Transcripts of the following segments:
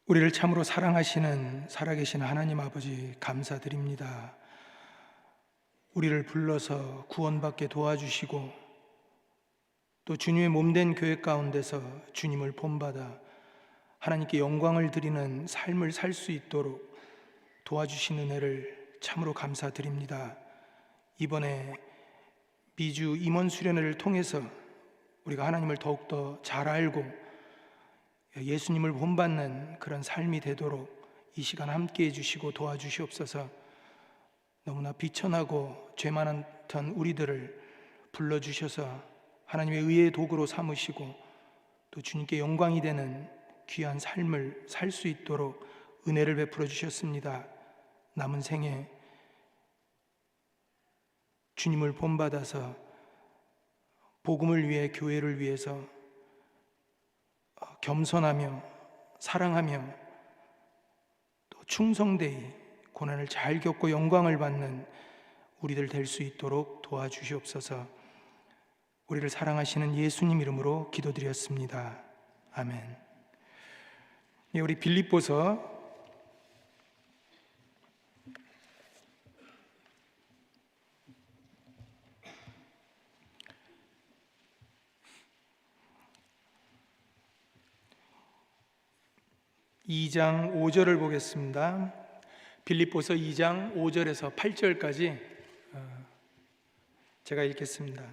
우리를 참으로 사랑하시는 살아계신 하나님 아버지 감사드립니다. 우리를 불러서 구원받게 도와주시고 또 주님의 몸된 교회 가운데서 주님을 본받아 하나님께 영광을 드리는 삶을 살 수 있도록 도와주신 은혜를 참으로 감사드립니다. 이번에 미주 임원 수련회를 통해서 우리가 하나님을 더욱더 잘 알고 예수님을 본받는 그런 삶이 되도록 이 시간 함께 해주시고 도와주시옵소서. 너무나 비천하고 죄 많았던 우리들을 불러주셔서 하나님의 의의 도구로 삼으시고 또 주님께 영광이 되는 귀한 삶을 살 수 있도록 은혜를 베풀어 주셨습니다. 남은 생에 주님을 본받아서 복음을 위해, 교회를 위해서 겸손하며 사랑하며 또 충성되이 고난을 잘 겪고 영광을 받는 우리들 될 수 있도록 도와주시옵소서. 우리를 사랑하시는 예수님 이름으로 기도드렸습니다. 아멘. 우리 빌립보서 2장 5절을 보겠습니다. 빌립보서 2장 5절에서 8절까지 제가 읽겠습니다.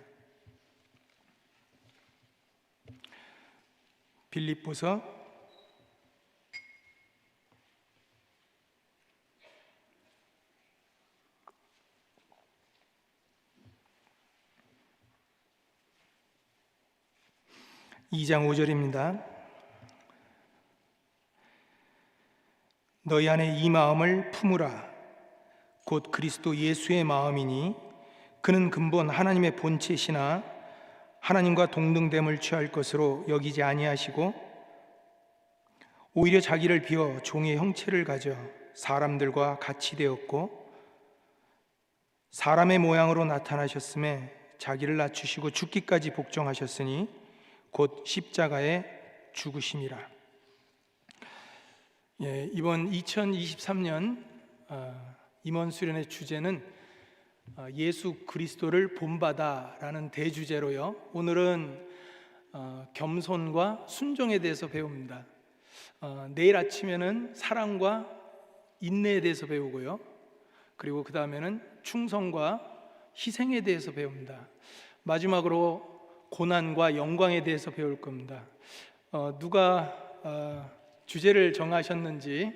빌립보서 2장 5절입니다. 너희 안에 이 마음을 품으라. 곧 그리스도 예수의 마음이니 그는 근본 하나님의 본체시나 하나님과 동등됨을 취할 것으로 여기지 아니하시고 오히려 자기를 비워 종의 형체를 가져 사람들과 같이 되었고 사람의 모양으로 나타나셨음에 자기를 낮추시고 죽기까지 복종하셨으니 곧 십자가에 죽으심이라. 이번 2023년 임원 수련의 주제는 예수 그리스도를 본받아라는 대주제로요. 오늘은 겸손과 순종에 대해서 배웁니다. 내일 아침에는 사랑과 인내에 대해서 배우고요. 그리고 그 다음에는 충성과 희생에 대해서 배웁니다. 마지막으로 고난과 영광에 대해서 배울 겁니다. 누가 주제를 정하셨는지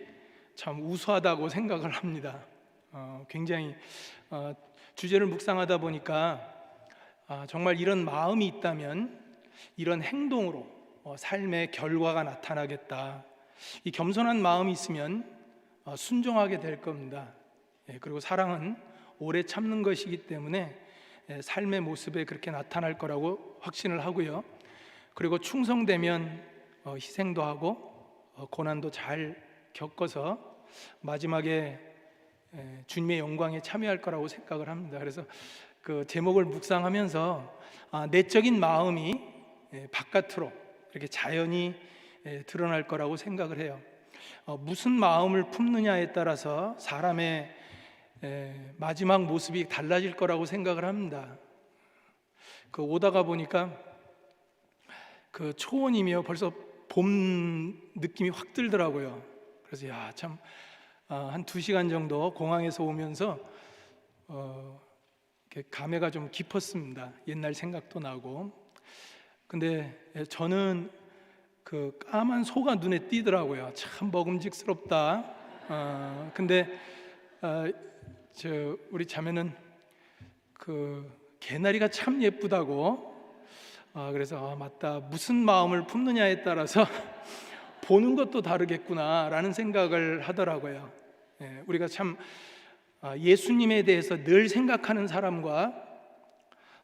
참 우수하다고 생각을 합니다. 굉장히 주제를 묵상하다 보니까 정말 이런 마음이 있다면 이런 행동으로 삶의 결과가 나타나겠다. 이 겸손한 마음이 있으면 순종하게 될 겁니다. 그리고 사랑은 오래 참는 것이기 때문에 삶의 모습에 그렇게 나타날 거라고 확신을 하고요. 그리고 충성되면 희생도 하고 고난도 잘 겪어서 마지막에 주님의 영광에 참여할 거라고 생각을 합니다. 그래서 그 제목을 묵상하면서 내적인 마음이 바깥으로 이렇게 자연히 드러날 거라고 생각을 해요. 무슨 마음을 품느냐에 따라서 사람의 마지막 모습이 달라질 거라고 생각을 합니다. 그 오다가 보니까 그 초원이며 벌써 봄 느낌이 확 들더라고요. 그래서 참 한 2시간 정도 공항에서 오면서 감회가 좀 깊었습니다. 옛날 생각도 나고. 근데 저는 그 까만 소가 눈에 띄더라고요. 참 먹음직스럽다. 근데 우리 자매는 그 개나리가 참 예쁘다고. 그래서 맞다, 무슨 마음을 품느냐에 따라서 보는 것도 다르겠구나라는 생각을 하더라고요. 우리가 참 예수님에 대해서 늘 생각하는 사람과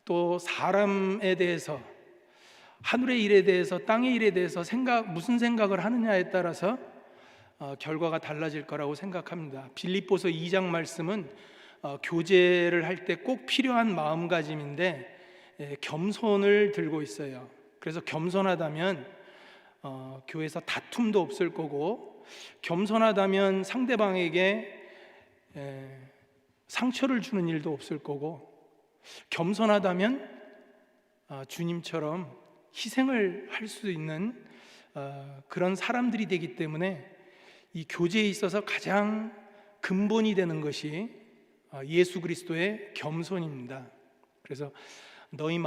또 사람에 대해서, 하늘의 일에 대해서, 땅의 일에 대해서 무슨 생각을 하느냐에 따라서 결과가 달라질 거라고 생각합니다. 빌립보서 2장 말씀은 교제를 할 때 꼭 필요한 마음가짐인데 겸손을 들고 있어요. 그래서 겸손하다면 교회에서 다툼도 없을 거고, 겸손하다면 상대방에게 상처를 주는 일도 없을 거고, 겸손하다면 주님처럼 희생을 할 수 있는 그런 사람들이 되기 때문에 이 교제에 있어서 가장 근본이 되는 것이 예수 그리스도의 겸손입니다. 그래서 너희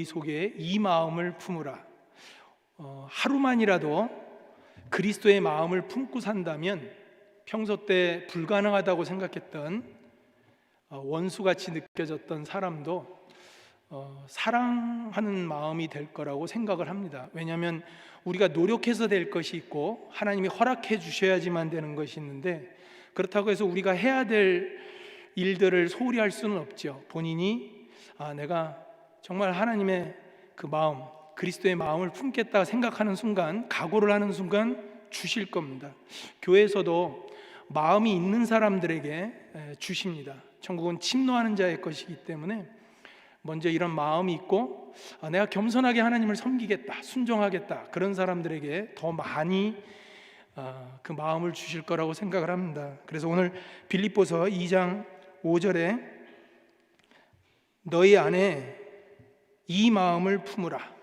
속에 이 마음을 품으라. 하루만이라도 그리스도의 마음을 품고 산다면 평소 때 불가능하다고 생각했던 원수같이 느껴졌던 사람도 사랑하는 마음이 될 거라고 생각을 합니다. 왜냐하면 우리가 노력해서 될 것이 있고 하나님이 허락해 주셔야지만 되는 것이 있는데, 그렇다고 해서 우리가 해야 될 일들을 소홀히 할 수는 없죠. 본인이 내가 정말 하나님의 그 마음, 그리스도의 마음을 품겠다 생각하는 순간, 각오를 하는 순간 주실 겁니다. 교회에서도 마음이 있는 사람들에게 주십니다. 천국은 침노하는 자의 것이기 때문에 먼저 이런 마음이 있고 내가 겸손하게 하나님을 섬기겠다, 순종하겠다, 그런 사람들에게 더 많이 그 마음을 주실 거라고 생각을 합니다. 그래서 오늘 빌립보서 2장 5절에 너희 안에 이 마음을 품으라.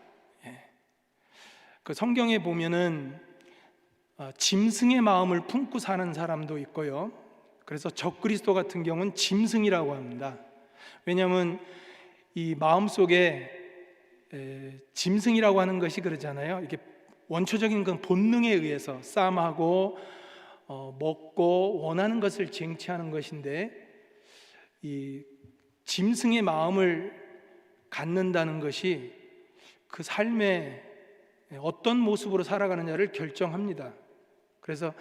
그 성경에 보면은 짐승의 마음을 품고 사는 사람도 있고요. 그래서 적그리스도 같은 경우는 짐승이라고 합니다. 왜냐하면 이 마음속에 짐승이라고 하는 것이 그러잖아요. 이게 원초적인 그 본능에 의해서 싸움하고 먹고 원하는 것을 쟁취하는 것인데, 이 짐승의 마음을 갖는다는 것이 그 삶의 어떤 모습으로 살아가느냐를 결정합니다. 그래서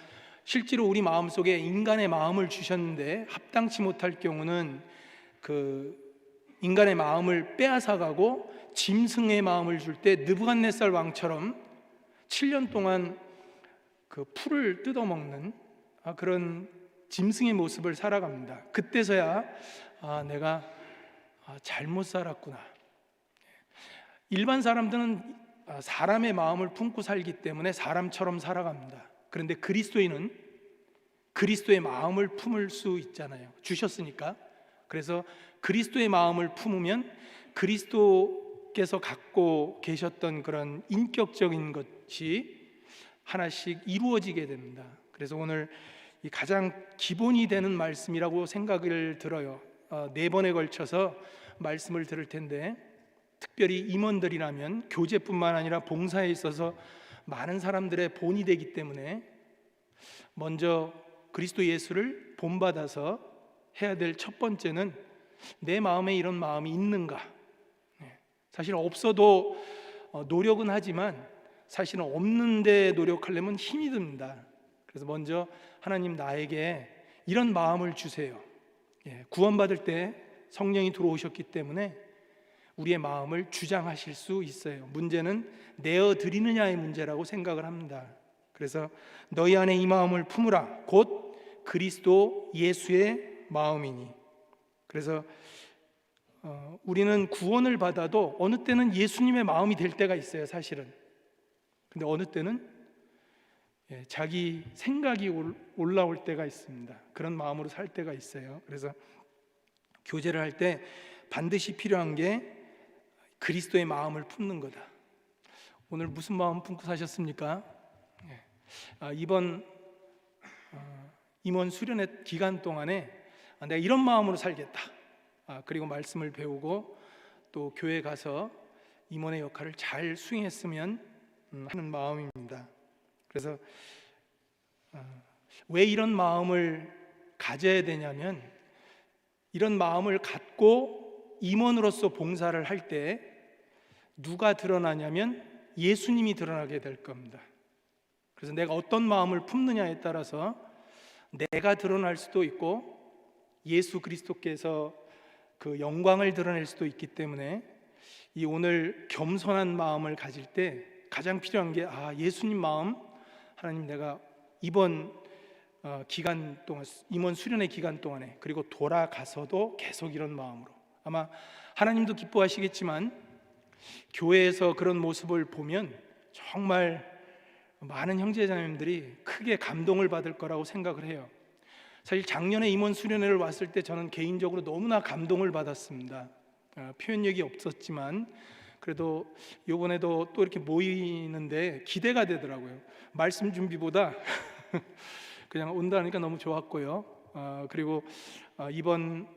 실제로 우리 마음속에 인간의 마음을 주셨는데 합당치 못할 경우는 그 인간의 마음을 빼앗아가고 짐승의 마음을 줄 때 느부갓네살 왕처럼 7년 동안 그 풀을 뜯어먹는 그런 짐승의 모습을 살아갑니다. 그때서야 내가 잘못 살았구나. 일반 사람들은 사람의 마음을 품고 살기 때문에 사람처럼 살아갑니다. 그런데 그리스도인은 그리스도의 마음을 품을 수 있잖아요. 주셨으니까. 그래서 그리스도의 마음을 품으면 그리스도께서 갖고 계셨던 그런 인격적인 것이 하나씩 이루어지게 됩니다. 그래서 오늘 이 가장 기본이 되는 말씀이라고 생각을 들어요. 4번에 걸쳐서 말씀을 들을 텐데, 특별히 임원들이라면 교제뿐만 아니라 봉사에 있어서 많은 사람들의 본이 되기 때문에 먼저 그리스도 예수를 본받아서 해야 될 첫 번째는 내 마음에 이런 마음이 있는가. 사실 없어도 노력은 하지만 사실은 없는데 노력하려면 힘이 듭니다. 그래서 먼저 하나님 나에게 이런 마음을 주세요. 구원받을 때 성령이 들어오셨기 때문에 우리의 마음을 주장하실 수 있어요. 문제는 내어드리느냐의 문제라고 생각을 합니다. 그래서 너희 안에 이 마음을 품으라. 곧 그리스도 예수의 마음이니. 그래서 우리는 구원을 받아도 어느 때는 예수님의 마음이 될 때가 있어요, 사실은. 근데 어느 때는 자기 생각이 올라올 때가 있습니다. 그런 마음으로 살 때가 있어요. 그래서 교제를 할 때 반드시 필요한 게 그리스도의 마음을 품는 거다. 오늘 무슨 마음 품고 사셨습니까? 이번 임원 수련회 기간 동안에 내가 이런 마음으로 살겠다. 그리고 말씀을 배우고 또 교회 가서 임원의 역할을 잘 수행했으면 하는 마음입니다. 그래서 왜 이런 마음을 가져야 되냐면, 이런 마음을 갖고 임원으로서 봉사를 할 때 누가 드러나냐면 예수님이 드러나게 될 겁니다. 그래서 내가 어떤 마음을 품느냐에 따라서 내가 드러날 수도 있고 예수 그리스도께서 그 영광을 드러낼 수도 있기 때문에 이 오늘 겸손한 마음을 가질 때 가장 필요한 게 예수님 마음, 하나님 내가 이번 기간 동안, 임원 수련의 기간 동안에, 그리고 돌아가서도 계속 이런 마음으로, 아마 하나님도 기뻐하시겠지만 교회에서 그런 모습을 보면 정말 많은 형제자매님들이 크게 감동을 받을 거라고 생각을 해요. 사실 작년에 임원 수련회를 왔을 때 저는 개인적으로 너무나 감동을 받았습니다. 표현력이 없었지만 그래도 이번에도 또 이렇게 모이는데 기대가 되더라고요. 말씀 준비보다 그냥 온다니까 너무 좋았고요. 그리고 이번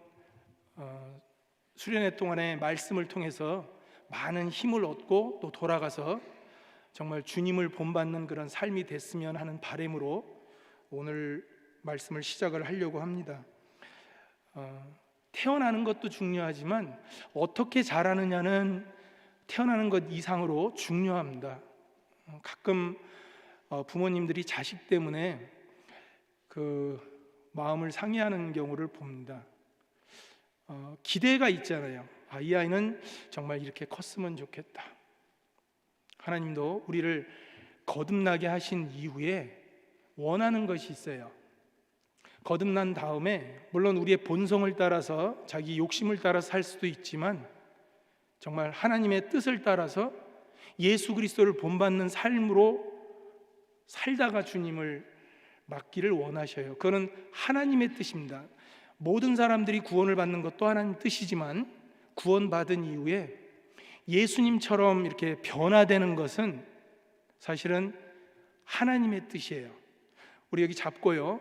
수련회 동안에 말씀을 통해서 많은 힘을 얻고 또 돌아가서 정말 주님을 본받는 그런 삶이 됐으면 하는 바람으로 오늘 말씀을 시작을 하려고 합니다. 태어나는 것도 중요하지만 어떻게 자라느냐는 태어나는 것 이상으로 중요합니다. 가끔 부모님들이 자식 때문에 그 마음을 상해하는 경우를 봅니다. 기대가 있잖아요. 이 아이는 정말 이렇게 컸으면 좋겠다. 하나님도 우리를 거듭나게 하신 이후에 원하는 것이 있어요. 거듭난 다음에 물론 우리의 본성을 따라서 자기 욕심을 따라서 살 수도 있지만 정말 하나님의 뜻을 따라서 예수 그리스도를 본받는 삶으로 살다가 주님을 맡기를 원하셔요. 그거는 하나님의 뜻입니다. 모든 사람들이 구원을 받는 것도 하나님 뜻이지만 구원받은 이후에 예수님처럼 이렇게 변화되는 것은 사실은 하나님의 뜻이에요. 우리 여기 잡고요.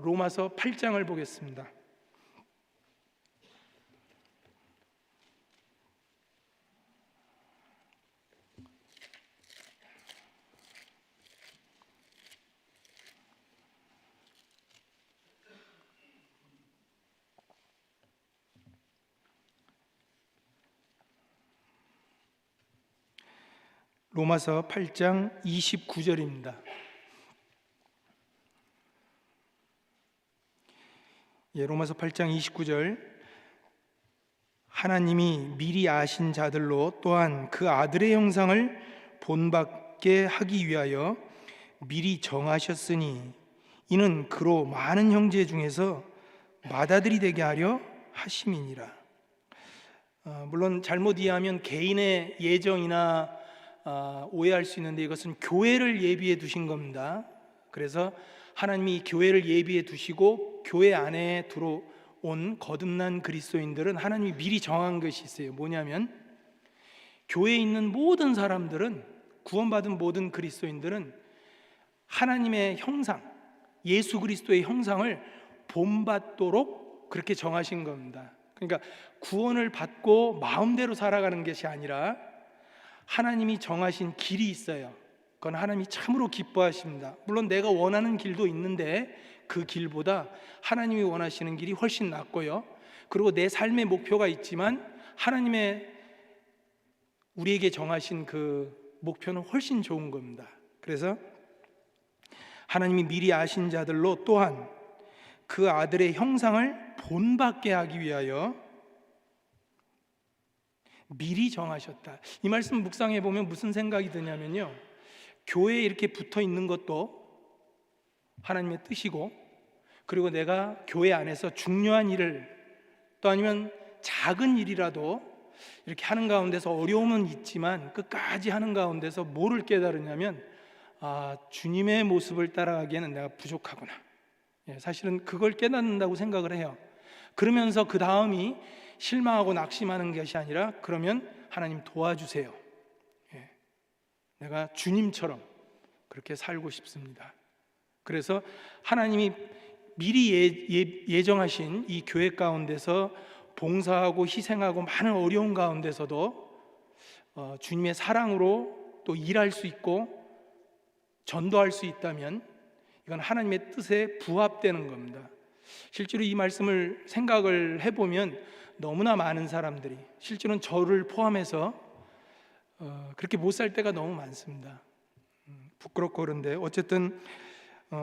로마서 8장을 보겠습니다. 로마서 8장 29절입니다. 로마서 8장 29절. 하나님이 미리 아신 자들로 또한 그 아들의 형상을 본받게 하기 위하여 미리 정하셨으니 이는 그로 많은 형제 중에서 맏아들이 되게 하려 하심이니라. 물론 잘못 이해하면 개인의 예정이나 오해할 수 있는데 이것은 교회를 예비해 두신 겁니다. 그래서 하나님이 교회를 예비해 두시고 교회 안에 들어온 거듭난 그리스도인들은 하나님이 미리 정한 것이 있어요. 뭐냐면 교회에 있는 모든 사람들은, 구원받은 모든 그리스도인들은 하나님의 형상, 예수 그리스도의 형상을 본받도록 그렇게 정하신 겁니다. 그러니까 구원을 받고 마음대로 살아가는 것이 아니라 하나님이 정하신 길이 있어요. 그건 하나님이 참으로 기뻐하십니다. 물론 내가 원하는 길도 있는데 그 길보다 하나님이 원하시는 길이 훨씬 낫고요. 그리고 내 삶의 목표가 있지만 하나님의 우리에게 정하신 그 목표는 훨씬 좋은 겁니다. 그래서 하나님이 미리 아신 자들로 또한 그 아들의 형상을 본받게 하기 위하여 미리 정하셨다. 이 말씀 묵상해 보면 무슨 생각이 드냐면요, 교회에 이렇게 붙어 있는 것도 하나님의 뜻이고, 그리고 내가 교회 안에서 중요한 일을, 또 아니면 작은 일이라도 이렇게 하는 가운데서 어려움은 있지만 끝까지 하는 가운데서 뭐를 깨달으냐면 주님의 모습을 따라가기에는 내가 부족하구나. 사실은 그걸 깨닫는다고 생각을 해요. 그러면서 그 다음이 실망하고 낙심하는 것이 아니라, 그러면 하나님 도와주세요. 내가 주님처럼 그렇게 살고 싶습니다. 그래서 하나님이 미리 예정하신 이 교회 가운데서 봉사하고 희생하고 많은 어려운 가운데서도 주님의 사랑으로 또 일할 수 있고 전도할 수 있다면 이건 하나님의 뜻에 부합되는 겁니다. 실제로 이 말씀을 생각을 해보면 너무나 많은 사람들이, 실제로는 저를 포함해서 그렇게 못 살 때가 너무 많습니다. 부끄럽고 그런데 어쨌든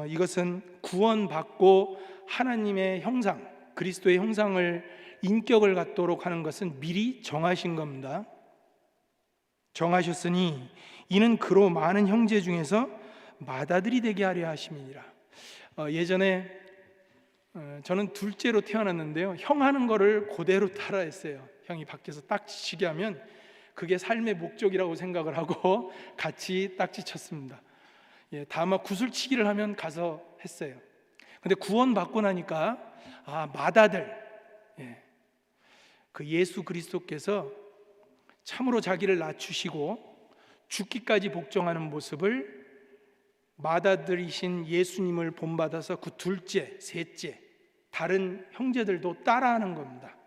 이것은 구원받고 하나님의 형상, 그리스도의 형상을, 인격을 갖도록 하는 것은 미리 정하신 겁니다. 정하셨으니 이는 그로 많은 형제 중에서 맏아들이 되게 하려 하심이니라. 예전에 저는 둘째로 태어났는데요, 형 하는 거를 그대로 따라했어요. 형이 밖에서 딱지치기 하면 그게 삶의 목적이라고 생각을 하고 같이 딱지쳤습니다. 다만 구슬치기를 하면 가서 했어요. 근데 구원받고 나니까 맏아들, 그 예수 그리스도께서 참으로 자기를 낮추시고 죽기까지 복종하는 모습을 맏아들이신 예수님을 본받아서 그 둘째, 셋째, 다른 형제들도 따라하는 겁니다.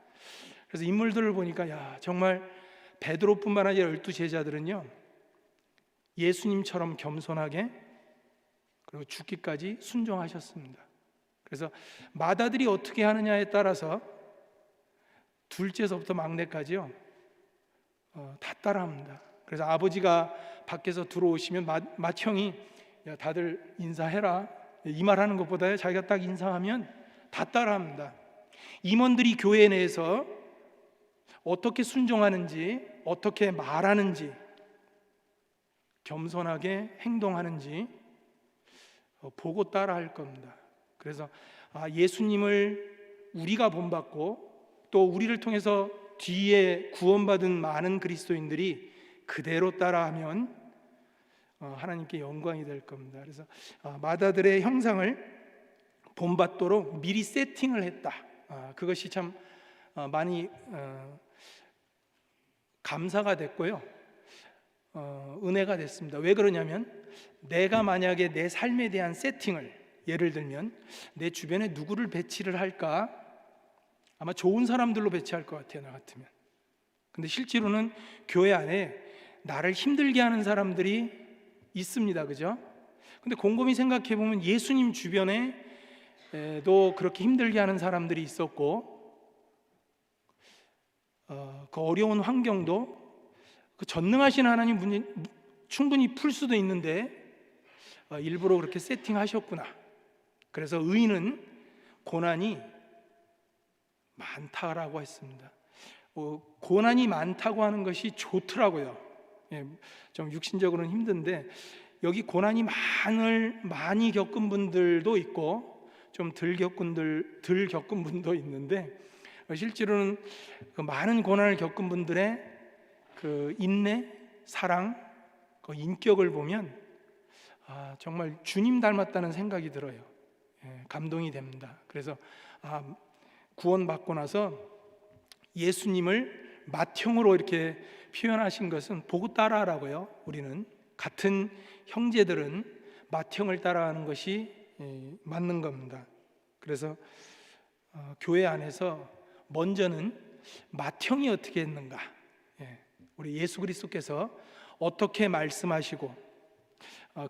그래서 인물들을 보니까 정말 베드로뿐만 아니라 12 제자들은요, 예수님처럼 겸손하게 그리고 죽기까지 순종하셨습니다. 그래서 맏아들이 어떻게 하느냐에 따라서 둘째서부터 막내까지요, 다 따라합니다. 그래서 아버지가 밖에서 들어오시면 맏형이 다들 인사해라, 이 말하는 것보다 자기가 딱 인사하면 다 따라합니다. 임원들이 교회 내에서 어떻게 순종하는지, 어떻게 말하는지, 겸손하게 행동하는지 보고 따라할 겁니다. 그래서 예수님을 우리가 본받고 또 우리를 통해서 뒤에 구원받은 많은 그리스도인들이 그대로 따라하면 하나님께 영광이 될 겁니다. 그래서 맏아들의 형상을 본받도록 미리 세팅을 했다. 그것이 참 많이 감사가 됐고요, 은혜가 됐습니다. 왜 그러냐면 내가 만약에 내 삶에 대한 세팅을, 예를 들면 내 주변에 누구를 배치를 할까, 아마 좋은 사람들로 배치할 것 같아요, 나 같으면. 근데 실제로는 교회 안에 나를 힘들게 하는 사람들이 있습니다, 그죠? 근데 곰곰이 생각해 보면 예수님 주변에도 그렇게 힘들게 하는 사람들이 있었고, 그 어려운 환경도 그 전능하신 하나님 충분히 풀 수도 있는데 일부러 그렇게 세팅하셨구나. 그래서 의인은 고난이 많다라고 했습니다. 고난이 많다고 하는 것이 좋더라고요. 좀 육신적으로는 힘든데 여기 고난이 많이 겪은 분들도 있고 좀 덜 겪은 분도 있는데, 실제로는 그 많은 고난을 겪은 분들의 그 인내, 사랑, 그 인격을 보면 정말 주님 닮았다는 생각이 들어요. 감동이 됩니다. 그래서 구원받고 나서 예수님을 맏형으로 이렇게 표현하신 것은 보고 따라하라고요. 우리는 같은 형제들은 맏형을 따라하는 것이 맞는 겁니다. 그래서 교회 안에서 먼저는 맏형이 어떻게 했는가, 우리 예수 그리스도께서 어떻게 말씀하시고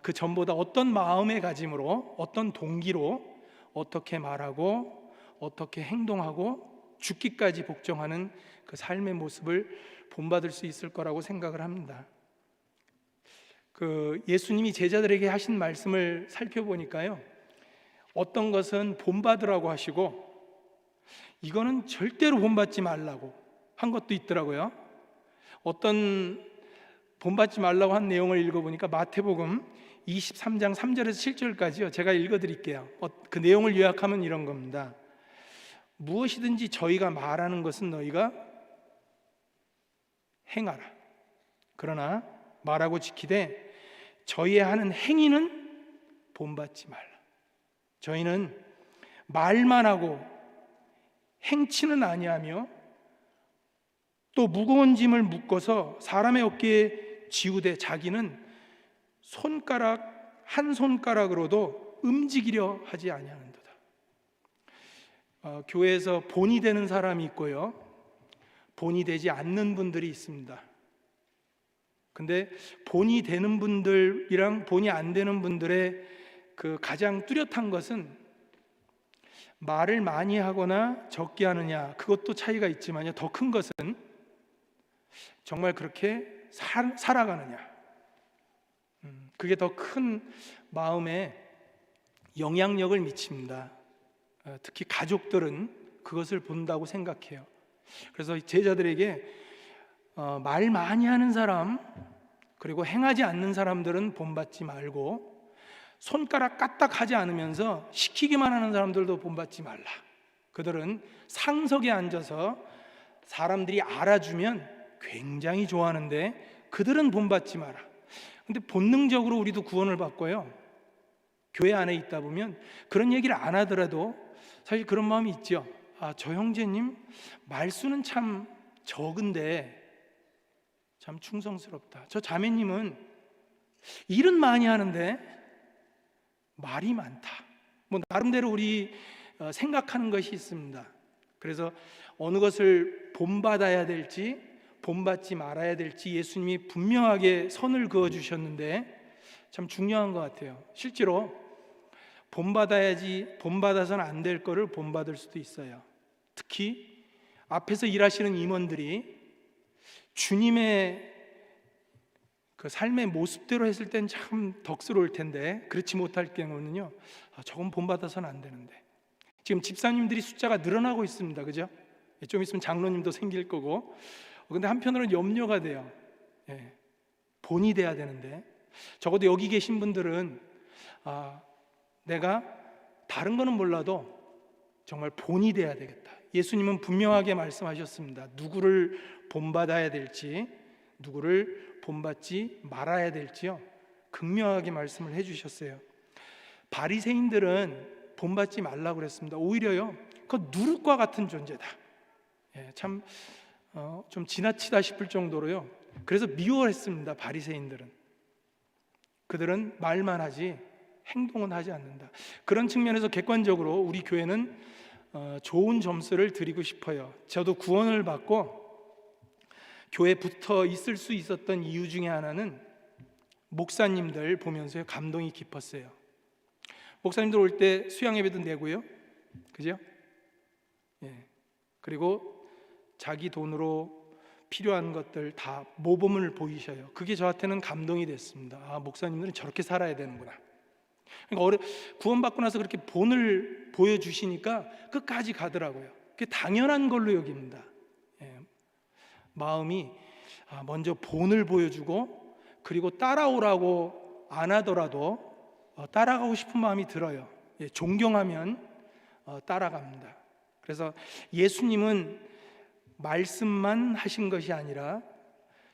그 전보다 어떤 마음의 가짐으로, 어떤 동기로 어떻게 말하고 어떻게 행동하고 죽기까지 복종하는 그 삶의 모습을 본받을 수 있을 거라고 생각을 합니다. 그 예수님이 제자들에게 하신 말씀을 살펴보니까요, 어떤 것은 본받으라고 하시고 이거는 절대로 본받지 말라고 한 것도 있더라고요. 어떤 본받지 말라고 한 내용을 읽어보니까 마태복음 23장 3절에서 7절까지요. 제가 읽어드릴게요. 그 내용을 요약하면 이런 겁니다. 무엇이든지 저희가 말하는 것은 너희가 행하라. 그러나 말하고 지키되 저희의 하는 행위는 본받지 말라. 저희는 말만 하고 행치는 아니하며 또 무거운 짐을 묶어서 사람의 어깨에 지우되 자기는 한 손가락으로도 움직이려 하지 아니하는도다. 교회에서 본이 되는 사람이 있고요, 본이 되지 않는 분들이 있습니다. 근데 본이 되는 분들이랑 본이 안 되는 분들의 그 가장 뚜렷한 것은 말을 많이 하거나 적게 하느냐, 그것도 차이가 있지만요, 더 큰 것은 정말 그렇게 살아가느냐, 그게 더 큰 마음에 영향력을 미칩니다. 특히 가족들은 그것을 본다고 생각해요. 그래서 제자들에게 말 많이 하는 사람 그리고 행하지 않는 사람들은 본받지 말고, 손가락 까딱하지 않으면서 시키기만 하는 사람들도 본받지 말라. 그들은 상석에 앉아서 사람들이 알아주면 굉장히 좋아하는데 그들은 본받지 마라. 근데 본능적으로 우리도 구원을 받고요, 교회 안에 있다 보면 그런 얘기를 안 하더라도 사실 그런 마음이 있죠. 아, 저 형제님 말수는 참 적은데 참 충성스럽다. 저 자매님은 일은 많이 하는데 말이 많다. 뭐 나름대로 우리 생각하는 것이 있습니다. 그래서 어느 것을 본받아야 될지 본받지 말아야 될지 예수님이 분명하게 선을 그어 주셨는데 참 중요한 것 같아요. 실제로 본받아서는 안 될 거를 본받을 수도 있어요. 특히 앞에서 일하시는 임원들이 주님의 그 삶의 모습대로 했을 땐 참 덕스러울 텐데 그렇지 못할 경우는요, 저건 본받아서는 안 되는데. 지금 집사님들이 숫자가 늘어나고 있습니다. 그죠? 좀 있으면 장로님도 생길 거고. 근데 한편으로는 염려가 돼요. 본이 돼야 되는데, 적어도 여기 계신 분들은 내가 다른 거는 몰라도 정말 본이 돼야 되겠다. 예수님은 분명하게 말씀하셨습니다. 누구를 본받아야 될지, 누구를 본받지 말아야 될지요, 극명하게 말씀을 해주셨어요. 바리새인들은 본받지 말라고 그랬습니다. 오히려요, 그 누룩과 같은 존재다. 참 좀 지나치다 싶을 정도로요. 그래서 미워했습니다. 바리새인들은. 그들은 말만 하지 행동은 하지 않는다. 그런 측면에서 객관적으로 우리 교회는 좋은 점수를 드리고 싶어요. 저도 구원을 받고 교회에 붙어 있을 수 있었던 이유 중에 하나는 목사님들 보면서 감동이 깊었어요. 목사님들 올 때 수양 예배도 내고요, 그죠? 그리고 자기 돈으로 필요한 것들 다 모범을 보이셔요. 그게 저한테는 감동이 됐습니다. 목사님들은 저렇게 살아야 되는구나. 그러니까 구원받고 나서 그렇게 본을 보여주시니까 끝까지 가더라고요. 그게 당연한 걸로 여깁니다. 마음이 먼저 본을 보여주고 그리고 따라오라고 안 하더라도 따라가고 싶은 마음이 들어요. 존경하면 따라갑니다. 그래서 예수님은 말씀만 하신 것이 아니라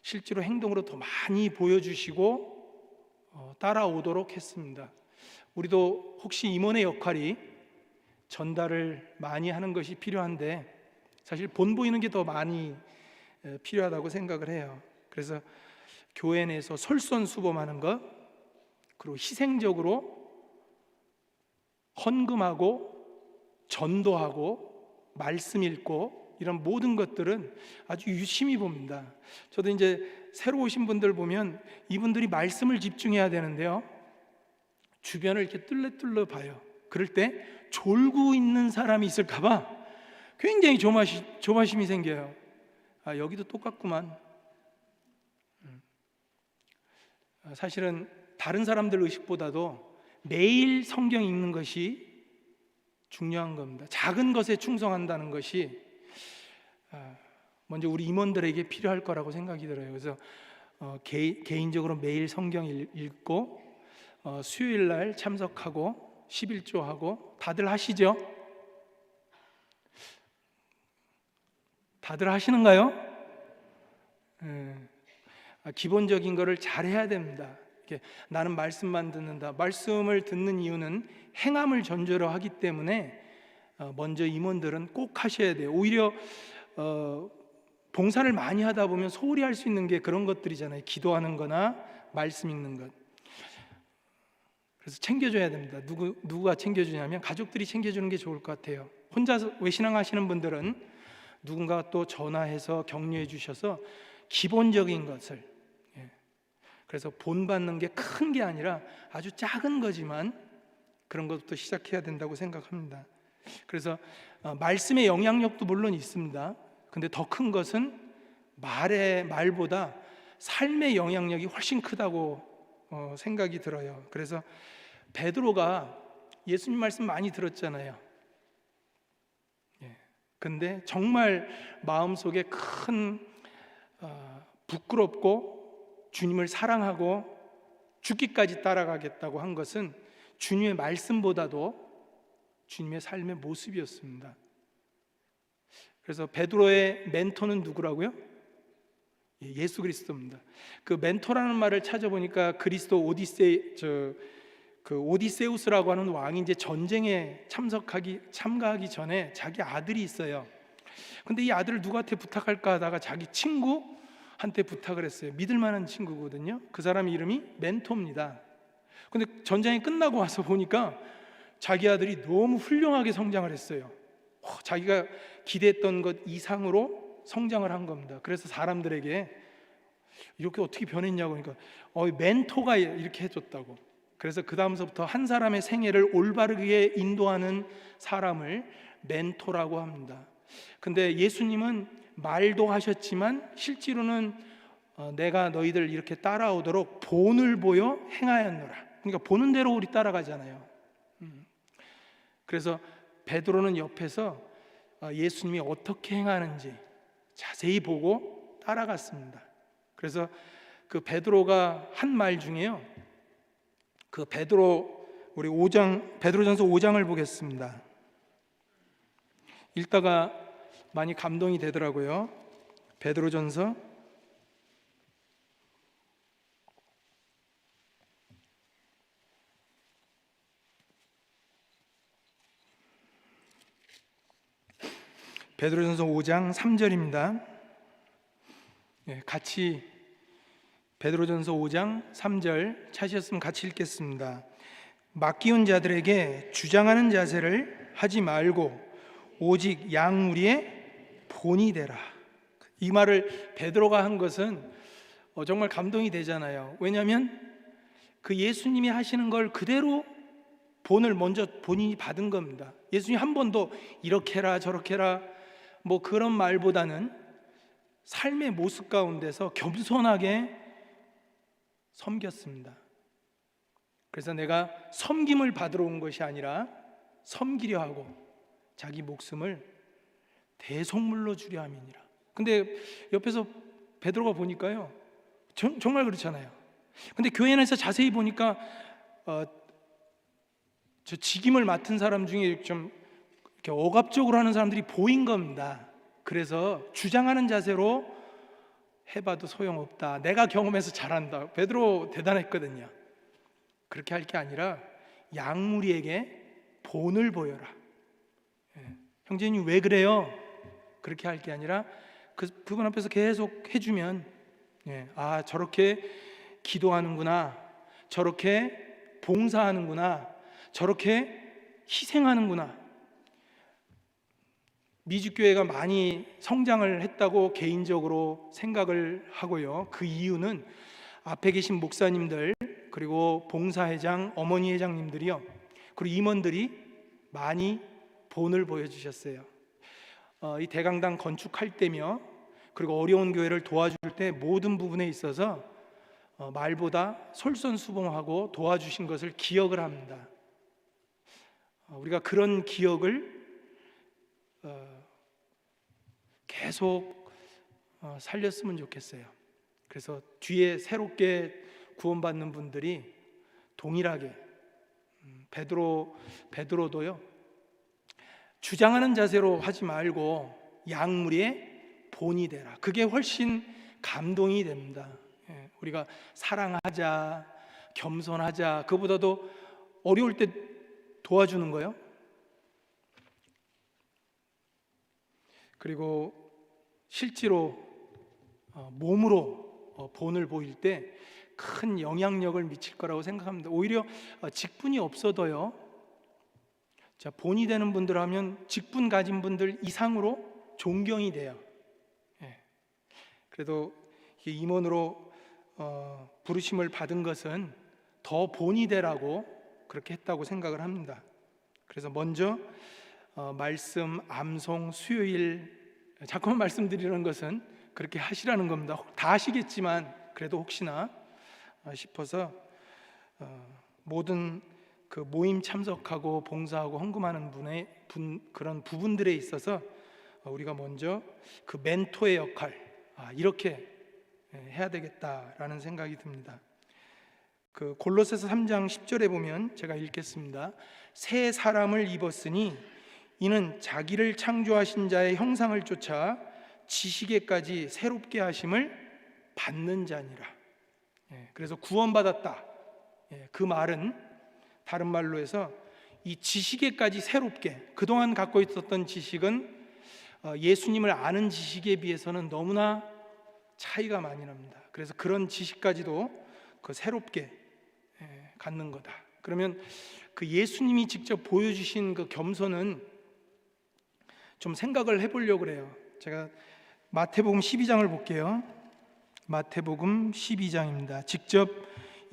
실제로 행동으로 더 많이 보여주시고 따라오도록 했습니다. 우리도 혹시 임원의 역할이 전달을 많이 하는 것이 필요한데 사실 본 보이는 게 더 많이 필요하다고 생각을 해요. 그래서 교회 내에서 솔선수범하는 것, 그리고 희생적으로 헌금하고 전도하고 말씀 읽고 이런 모든 것들은 아주 유심히 봅니다. 저도 이제 새로 오신 분들 보면 이분들이 말씀을 집중해야 되는데요, 주변을 이렇게 뚫레뚫레 봐요. 그럴 때 졸고 있는 사람이 있을까 봐 굉장히 조마심이 생겨요. 여기도 똑같구만. 사실은 다른 사람들 의식보다도 매일 성경 읽는 것이 중요한 겁니다. 작은 것에 충성한다는 것이 먼저 우리 임원들에게 필요할 거라고 생각이 들어요. 그래서 개인적으로 매일 성경 읽고 수요일 날 참석하고 11조하고 다들 하시죠? 다들 하시는가요? 기본적인 거를 잘 해야 됩니다. 나는 말씀만 듣는다. 말씀을 듣는 이유는 행함을 전제로 하기 때문에 먼저 임원들은 꼭 하셔야 돼요. 오히려 봉사를 많이 하다 보면 소홀히 할 수 있는 게 그런 것들이잖아요. 기도하는 거나 말씀 읽는 것. 그래서 챙겨줘야 됩니다. 누가 챙겨주냐면 가족들이 챙겨주는 게 좋을 것 같아요. 혼자 외신앙 하시는 분들은 누군가 또 전화해서 격려해 주셔서 기본적인 것을, 그래서 본받는 게 큰 게 아니라 아주 작은 거지만 그런 것부터 시작해야 된다고 생각합니다. 그래서 말씀의 영향력도 물론 있습니다. 근데 더 큰 것은 말보다 삶의 영향력이 훨씬 크다고 생각이 들어요. 그래서 베드로가 예수님 말씀 많이 들었잖아요. 근데 정말 마음속에 큰 부끄럽고 주님을 사랑하고 죽기까지 따라가겠다고 한 것은 주님의 말씀보다도 주님의 삶의 모습이었습니다. 그래서 베드로의 멘토는 누구라고요? 예수 그리스도입니다. 그 멘토라는 말을 찾아보니까 그리스도 오디세우스라고 하는 왕이 이제 전쟁에 참가하기 전에 자기 아들이 있어요. 근데 이 아들을 누구한테 부탁할까 하다가 자기 친구한테 부탁을 했어요. 믿을 만한 친구거든요. 그 사람 이름이 멘토입니다. 근데 전쟁이 끝나고 와서 보니까 자기 아들이 너무 훌륭하게 성장을 했어요. 자기가 기대했던 것 이상으로 성장을 한 겁니다. 그래서 사람들에게 이렇게 어떻게 변했냐고 그러니까 멘토가 이렇게 해줬다고. 그래서 그 다음서부터 한 사람의 생애를 올바르게 인도하는 사람을 멘토라고 합니다. 근데 예수님은 말도 하셨지만 실제로는 내가 너희들 이렇게 따라오도록 본을 보여 행하였노라. 그러니까 보는 대로 우리 따라가잖아요. 그래서 베드로는 옆에서 예수님이 어떻게 행하는지 자세히 보고 따라갔습니다. 그래서 그 베드로가 한 말 중에요. 그 우리 베드로전서 5장을 보겠습니다. 읽다가 많이 감동이 되더라고요. 베드로전서 5장 3절입니다. 같이 베드로전서 5장 3절 찾으셨으면 같이 읽겠습니다. 맡기운 자들에게 주장하는 자세를 하지 말고 오직 양무리의 본이 되라. 이 말을 베드로가 한 것은 정말 감동이 되잖아요. 왜냐하면 그 예수님이 하시는 걸 그대로 본을 먼저 본인이 받은 겁니다. 예수님 한 번도 이렇게 해라 저렇게 해라 뭐 그런 말보다는 삶의 모습 가운데서 겸손하게 섬겼습니다. 그래서 내가 섬김을 받으러 온 것이 아니라 섬기려 하고 자기 목숨을 대속물로 주려 함이니라. 근데 옆에서 베드로가 보니까요 정말 그렇잖아요. 근데 교회 안에서 자세히 보니까 저 직임을 맡은 사람 중에 좀 이렇게 억압적으로 하는 사람들이 보인 겁니다. 그래서 주장하는 자세로 해봐도 소용없다. 내가 경험해서 잘한다. 베드로 대단했거든요. 그렇게 할 게 아니라 양무리에게 본을 보여라. 형제님 왜 그래요? 그렇게 할 게 아니라 그분 앞에서 계속 해주면 저렇게 기도하는구나, 저렇게 봉사하는구나, 저렇게 희생하는구나. 미주교회가 많이 성장을 했다고 개인적으로 생각을 하고요. 그 이유는 앞에 계신 목사님들 그리고 봉사회장, 어머니 회장님들이요, 그리고 임원들이 많이 본을 보여주셨어요. 이 대강당 건축할 때며 그리고 어려운 교회를 도와줄 때 모든 부분에 있어서 말보다 솔선수범하고 도와주신 것을 기억을 합니다. 우리가 그런 기억을 계속 살렸으면 좋겠어요. 그래서 뒤에 새롭게 구원받는 분들이 동일하게 베드로도요 주장하는 자세로 하지 말고 양무리의 본이 되라. 그게 훨씬 감동이 됩니다. 우리가 사랑하자, 겸손하자, 그보다도 어려울 때 도와주는 거요. 그리고 실제로 몸으로 본을 보일 때 큰 영향력을 미칠 거라고 생각합니다. 오히려 직분이 없어도요, 자, 본이 되는 분들 하면 직분 가진 분들 이상으로 존경이 돼요. 그래도 임원으로 부르심을 받은 것은 더 본이 되라고 그렇게 했다고 생각을 합니다. 그래서 먼저 말씀, 암송, 수요일 자꾸만 말씀드리는 것은 그렇게 하시라는 겁니다. 다 하시겠지만 그래도 혹시나 싶어서 모든 그 모임 참석하고 봉사하고 헌금하는 그런 부분들에 있어서 우리가 먼저 그 멘토의 역할 이렇게 해야 되겠다라는 생각이 듭니다. 그 골로새서 3장 10절에 보면 제가 읽겠습니다. 새 사람을 입었으니 이는 자기를 창조하신 자의 형상을 쫓아 지식에까지 새롭게 하심을 받는 자니라. 그래서 구원받았다. 그 말은 다른 말로 해서 이 지식에까지 새롭게, 그동안 갖고 있었던 지식은 예수님을 아는 지식에 비해서는 너무나 차이가 많이 납니다. 그래서 그런 지식까지도 그 새롭게 갖는 거다. 그러면 그 예수님이 직접 보여주신 그 겸손은 좀 생각을 해보려고 그래요. 제가 마태복음 12장을 볼게요. 마태복음 12장입니다. 직접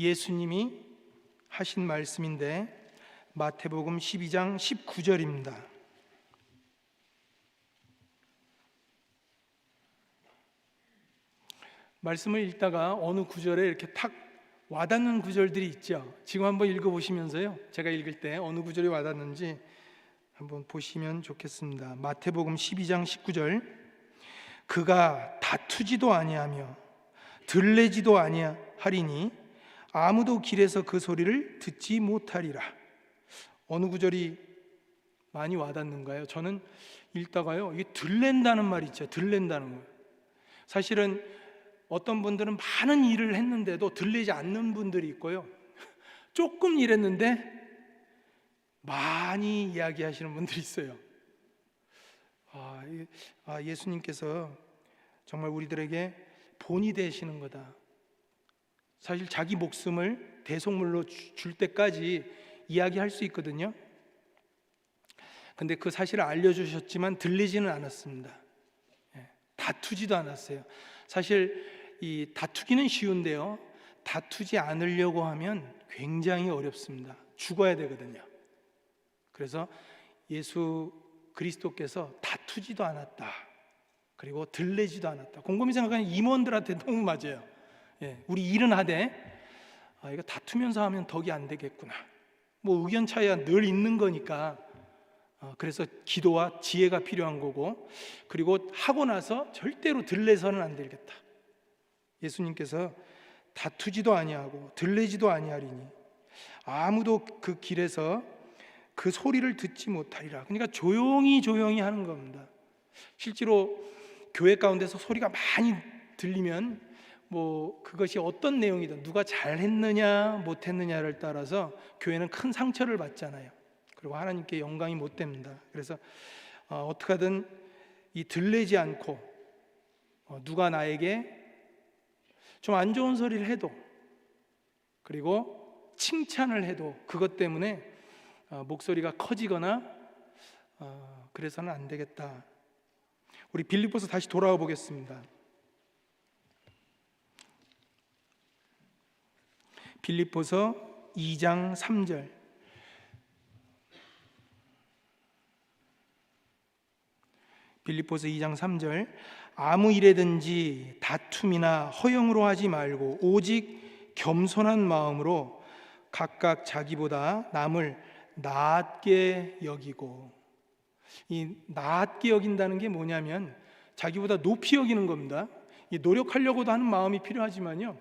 예수님이 하신 말씀인데 마태복음 12장 19절입니다. 말씀을 읽다가 어느 구절에 이렇게 탁 와닿는 구절들이 있죠. 지금 한번 읽어보시면서요, 제가 읽을 때 어느 구절이 와닿는지 한번 보시면 좋겠습니다. 마태복음 12장 19절, 그가 다투지도 아니하며 들레지도 아니하리니 아무도 길에서 그 소리를 듣지 못하리라. 어느 구절이 많이 와닿는가요? 저는 읽다가요, 이게 들랜다는 말이 있죠. 들랜다는 거예요. 사실은 어떤 분들은 많은 일을 했는데도 들리지 않는 분들이 있고요, 조금 일했는데 많이 이야기하시는 분들이 있어요. 예수님께서 정말 우리들에게 본이 되시는 거다. 사실 자기 목숨을 대속물로 줄 때까지 이야기할 수 있거든요. 근데 그 사실을 알려주셨지만 들리지는 않았습니다. 다투지도 않았어요. 사실 이 다투기는 쉬운데요, 다투지 않으려고 하면 굉장히 어렵습니다. 죽어야 되거든요. 그래서 예수 그리스도께서 다투지도 않았다, 그리고 들레지도 않았다. 곰곰이 생각하면 임원들한테 너무 맞아요. 우리 일은 하되 이거 다투면서 하면 덕이 안 되겠구나. 뭐 의견 차이가 늘 있는 거니까 그래서 기도와 지혜가 필요한 거고, 그리고 하고 나서 절대로 들레서는 안 되겠다. 예수님께서 다투지도 아니하고 들레지도 아니하리니 아무도 그 길에서 그 소리를 듣지 못하리라. 그러니까 조용히 하는 겁니다. 실제로 교회 가운데서 소리가 많이 들리면 뭐 그것이 어떤 내용이든 누가 잘했느냐 못했느냐를 따라서 교회는 큰 상처를 받잖아요. 그리고 하나님께 영광이 못 됩니다. 그래서 어떻게 하든 이 들리지 않고 누가 나에게 좀 안 좋은 소리를 해도, 그리고 칭찬을 해도 그것 때문에 목소리가 커지거나 그래서는 안 되겠다. 우리 빌립보서 다시 돌아와 보겠습니다. 빌립보서 2장 3절. 빌립보서 2장 3절, 아무 일에든지 다툼이나 허영으로 하지 말고 오직 겸손한 마음으로 각각 자기보다 남을 낮게 여기고. 이 낮게 여긴다는 게 뭐냐면 자기보다 높이 여기는 겁니다. 이 노력하려고도 하는 마음이 필요하지만요,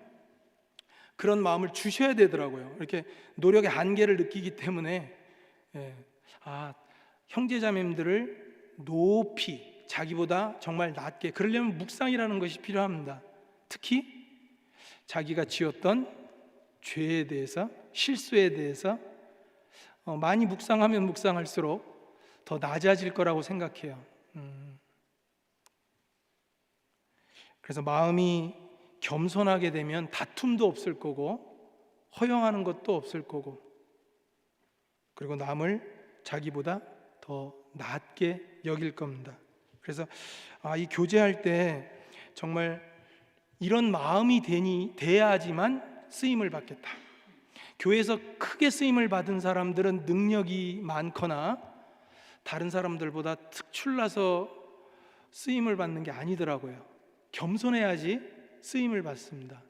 그런 마음을 주셔야 되더라고요. 이렇게 노력의 한계를 느끼기 때문에 형제자매들을 높이, 자기보다 정말 낮게, 그러려면 묵상이라는 것이 필요합니다. 특히 자기가 지었던 죄에 대해서, 실수에 대해서 많이 묵상하면 묵상할수록 더 낮아질 거라고 생각해요. 그래서 마음이 겸손하게 되면 다툼도 없을 거고 허영하는 것도 없을 거고, 그리고 남을 자기보다 더 낮게 여길 겁니다. 그래서 이 교제할 때 정말 이런 마음이 돼야지만 쓰임을 받겠다. 교회에서 크게 쓰임을 받은 사람들은 능력이 많거나 다른 사람들보다 특출나서 쓰임을 받는 게 아니더라고요. 겸손해야지 쓰임을 받습니다.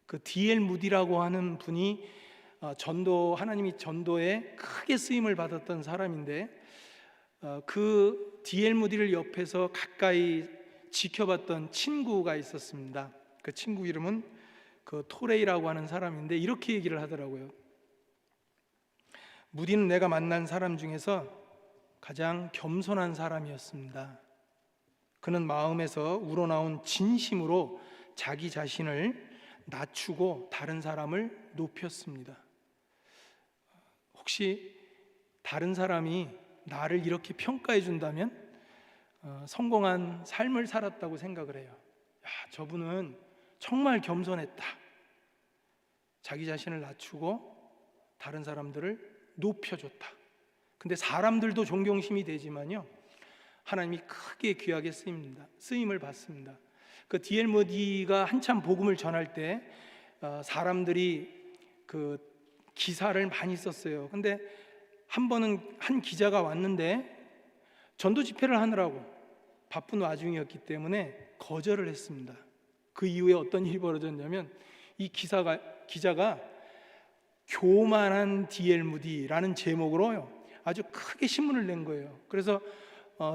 그 D.L. 무디라고 하는 분이 하나님이 전도에 크게 쓰임을 받았던 사람인데, 그 D.L. 무디를 옆에서 가까이 지켜봤던 친구가 있었습니다. 그 친구 이름은 그 토레이라고 하는 사람인데 이렇게 얘기를 하더라고요. 무디는 내가 만난 사람 중에서 가장 겸손한 사람이었습니다. 그는 마음에서 우러나온 진심으로 자기 자신을 낮추고 다른 사람을 높였습니다. 혹시 다른 사람이 나를 이렇게 평가해 준다면 성공한 삶을 살았다고 생각을 해요. 야, 저분은 정말 겸손했다. 자기 자신을 낮추고 다른 사람들을 높여줬다. 근데 사람들도 존경심이 되지만요, 하나님이 크게 귀하게 쓰임을 받습니다. 그 D.L. 모디가 한참 복음을 전할 때 사람들이 그 기사를 많이 썼어요. 근데 한 번은 한 기자가 왔는데 전도 집회를 하느라고 바쁜 와중이었기 때문에 거절을 했습니다. 그 이후에 어떤 일이 벌어졌냐면 이 기자가 교만한 D.L. 무디라는 제목으로 아주 크게 신문을 낸 거예요. 그래서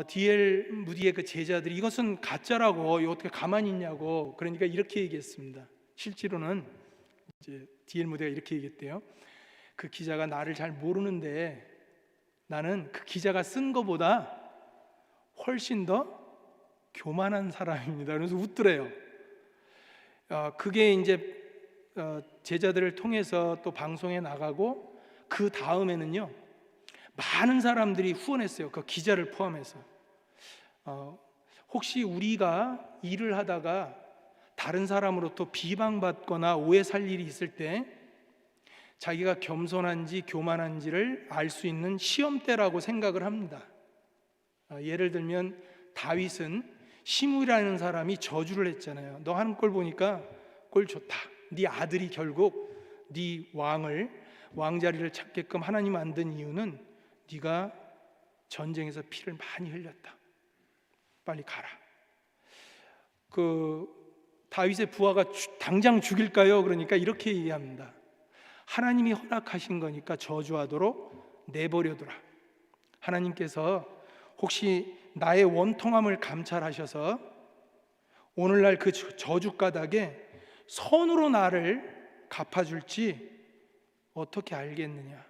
D.L. 무디의 그 제자들이 이것은 가짜라고 어떻게 가만히 있냐고, 그러니까 이렇게 얘기했습니다. 실제로는 이제 D.L. 무디가 이렇게 얘기했대요. 그 기자가 나를 잘 모르는데 나는 그 기자가 쓴 거보다 훨씬 더 교만한 사람입니다. 그래서 웃더래요. 그게 이제 제자들을 통해서 또 방송에 나가고 그 다음에는요, 많은 사람들이 후원했어요. 그 기자를 포함해서. 혹시 우리가 일을 하다가 다른 사람으로부터 비방받거나 오해 살 일이 있을 때 자기가 겸손한지 교만한지를 알 수 있는 시험대라고 생각을 합니다. 예를 들면 다윗은 시므이라는 사람이 저주를 했잖아요. 너 하는 꼴 보니까 꼴 좋다. 네 아들이 결국 네 왕자리를 찾게끔 하나님 만든 이유는 네가 전쟁에서 피를 많이 흘렸다. 빨리 가라. 그 다윗의 부하가 당장 죽일까요? 그러니까 이렇게 얘기합니다. 하나님이 허락하신 거니까 저주하도록 내버려두라. 하나님께서 혹시 나의 원통함을 감찰하셔서 오늘날 그 저주 가닥에 선으로 나를 갚아줄지 어떻게 알겠느냐.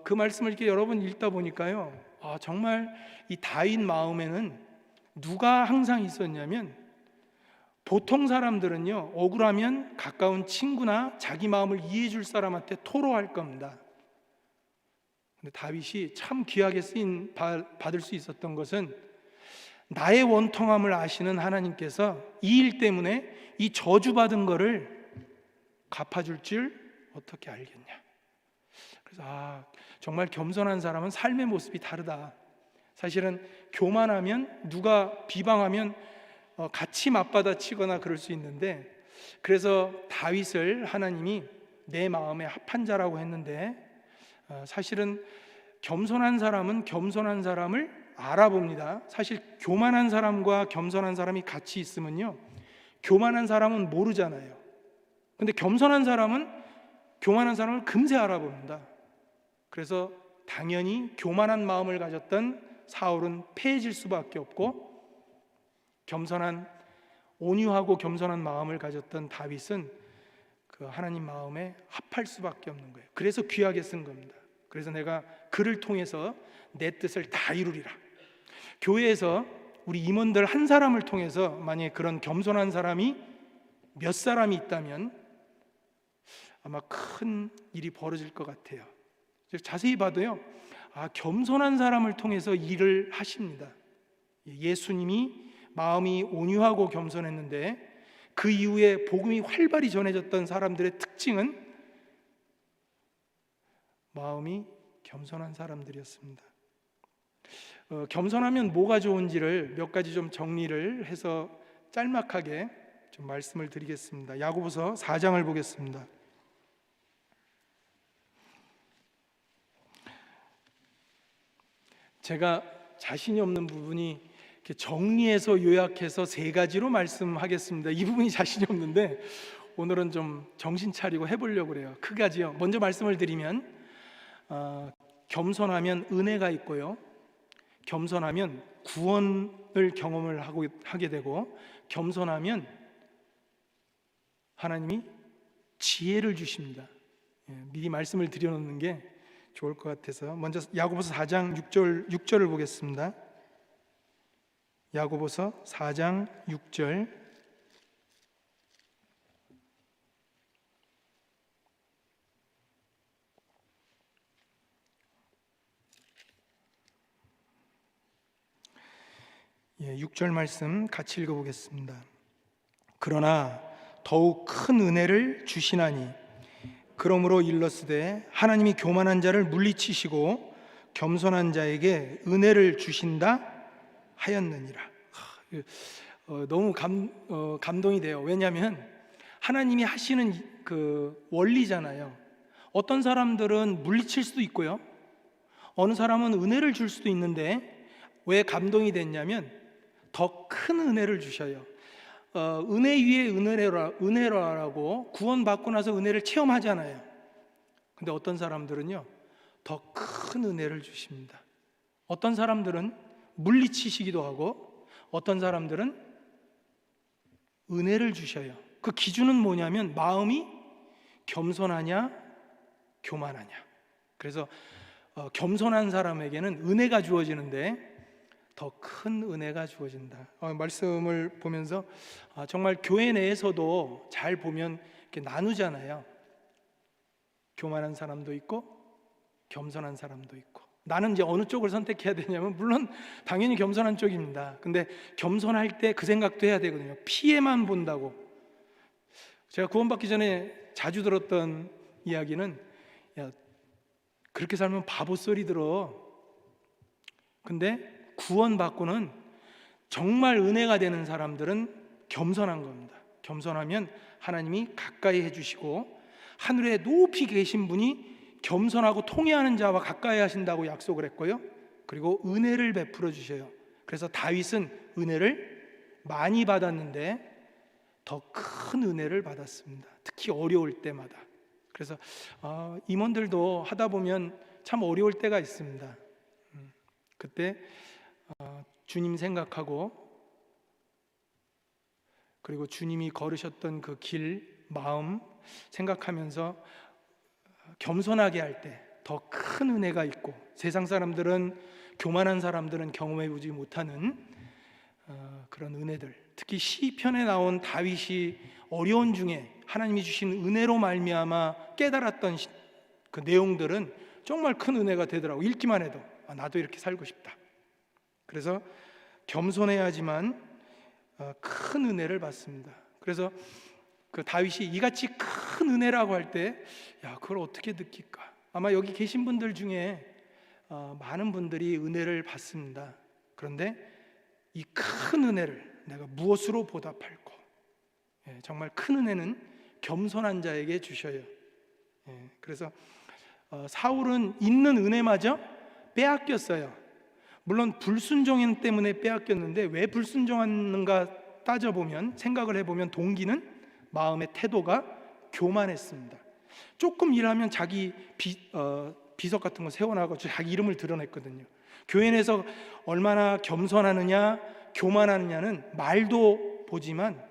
그 말씀을 이렇게 여러 번 읽다 보니까요, 정말 이 다윗 마음에는 누가 항상 있었냐면, 보통 사람들은요, 억울하면 가까운 친구나 자기 마음을 이해해 줄 사람한테 토로할 겁니다. 근데 다윗이 참 귀하게 쓰임 받을 수 있었던 것은 나의 원통함을 아시는 하나님께서 이 일 때문에 이 저주받은 거를 갚아줄 줄 어떻게 알겠냐. 그래서 정말 겸손한 사람은 삶의 모습이 다르다. 사실은 교만하면, 누가 비방하면 같이 맞받아치거나 그럴 수 있는데, 그래서 다윗을 하나님이 내 마음에 합한 자라고 했는데, 사실은 겸손한 사람은 겸손한 사람을 알아봅니다. 사실 교만한 사람과 겸손한 사람이 같이 있으면요, 교만한 사람은 모르잖아요. 근데 겸손한 사람은 교만한 사람을 금세 알아봅니다. 그래서 당연히 교만한 마음을 가졌던 사울은 패해질 수밖에 없고, 온유하고 겸손한 마음을 가졌던 다윗은 그 하나님 마음에 합할 수밖에 없는 거예요. 그래서 귀하게 쓴 겁니다. 그래서 내가 그를 통해서 내 뜻을 다 이루리라. 교회에서 우리 임원들 한 사람을 통해서 만약에 그런 겸손한 사람이 몇 사람이 있다면 아마 큰 일이 벌어질 것 같아요. 자세히 봐도요, 겸손한 사람을 통해서 일을 하십니다. 예수님이 마음이 온유하고 겸손했는데 그 이후에 복음이 활발히 전해졌던 사람들의 특징은 마음이 겸손한 사람들이었습니다. 겸손하면 뭐가 좋은지를 몇 가지 좀 정리를 해서 짤막하게 좀 말씀을 드리겠습니다. 야고보서 4장을 보겠습니다. 제가 자신이 없는 부분이 이렇게 정리해서 요약해서 3가지로 말씀하겠습니다. 이 부분이 자신이 없는데 오늘은 좀 정신 차리고 해보려고 그래요. 크가지요. 먼저 말씀을 드리면 겸손하면 은혜가 있고요, 겸손하면 구원을 경험을 하게 되고, 겸손하면 하나님이 지혜를 주십니다. 미리 말씀을 드려놓는 게 좋을 것 같아서 먼저 야고보서 4장 6절을 보겠습니다. 야고보서 4장 6절. 6절 말씀 같이 읽어보겠습니다. 그러나 더욱 큰 은혜를 주시나니 그러므로 일러스되 하나님이 교만한 자를 물리치시고 겸손한 자에게 은혜를 주신다 하였느니라. 너무 감동이 돼요. 왜냐하면 하나님이 하시는 그 원리잖아요. 어떤 사람들은 물리칠 수도 있고요, 어느 사람은 은혜를 줄 수도 있는데 왜 감동이 됐냐면 더 큰 은혜를 주셔요. 은혜 위에 은혜라고 구원받고 나서 은혜를 체험하잖아요. 근데 어떤 사람들은요 더 큰 은혜를 주십니다. 어떤 사람들은 물리치시기도 하고 어떤 사람들은 은혜를 주셔요. 그 기준은 뭐냐면 마음이 겸손하냐 교만하냐. 그래서 겸손한 사람에게는 은혜가 주어지는데 더 큰 은혜가 주어진다. 말씀을 보면서 정말 교회 내에서도 잘 보면 이렇게 나누잖아요. 교만한 사람도 있고 겸손한 사람도 있고. 나는 이제 어느 쪽을 선택해야 되냐면 물론 당연히 겸손한 쪽입니다. 근데 겸손할 때 그 생각도 해야 되거든요. 피해만 본다고. 제가 구원받기 전에 자주 들었던 이야기는 야, 그렇게 살면 바보 소리 들어. 근데 구원받고는 정말 은혜가 되는 사람들은 겸손한 겁니다. 겸손하면 하나님이 가까이 해주시고 하늘에 높이 계신 분이 겸손하고 통회하는 자와 가까이 하신다고 약속을 했고요, 그리고 은혜를 베풀어 주셔요. 그래서 다윗은 은혜를 많이 받았는데 더 큰 은혜를 받았습니다. 특히 어려울 때마다. 그래서 임원들도 하다 보면 참 어려울 때가 있습니다. 그때 주님 생각하고 그리고 주님이 걸으셨던 그 길, 마음 생각하면서 겸손하게 할 때 더 큰 은혜가 있고, 세상 사람들은, 교만한 사람들은 경험해보지 못하는 그런 은혜들, 특히 시편에 나온 다윗이 어려운 중에 하나님이 주신 은혜로 말미암아 깨달았던 그 내용들은 정말 큰 은혜가 되더라고. 읽기만 해도 나도 이렇게 살고 싶다. 그래서 겸손해야지만 큰 은혜를 받습니다. 그래서 그 다윗이 이같이 큰 은혜라고 할 때 그걸 어떻게 느낄까? 아마 여기 계신 분들 중에 많은 분들이 은혜를 받습니다. 그런데 이 큰 은혜를 내가 무엇으로 보답할까? 정말 큰 은혜는 겸손한 자에게 주셔요. 그래서 사울은 있는 은혜마저 빼앗겼어요. 물론 불순종 때문에 빼앗겼는데 왜 불순종하는가 따져보면, 생각을 해보면 동기는 마음의 태도가 교만했습니다. 조금 일하면 자기 비석 같은 거 세워놔가지고 자기 이름을 드러냈거든요. 교회 내에서 얼마나 겸손하느냐 교만하느냐는 말도 보지만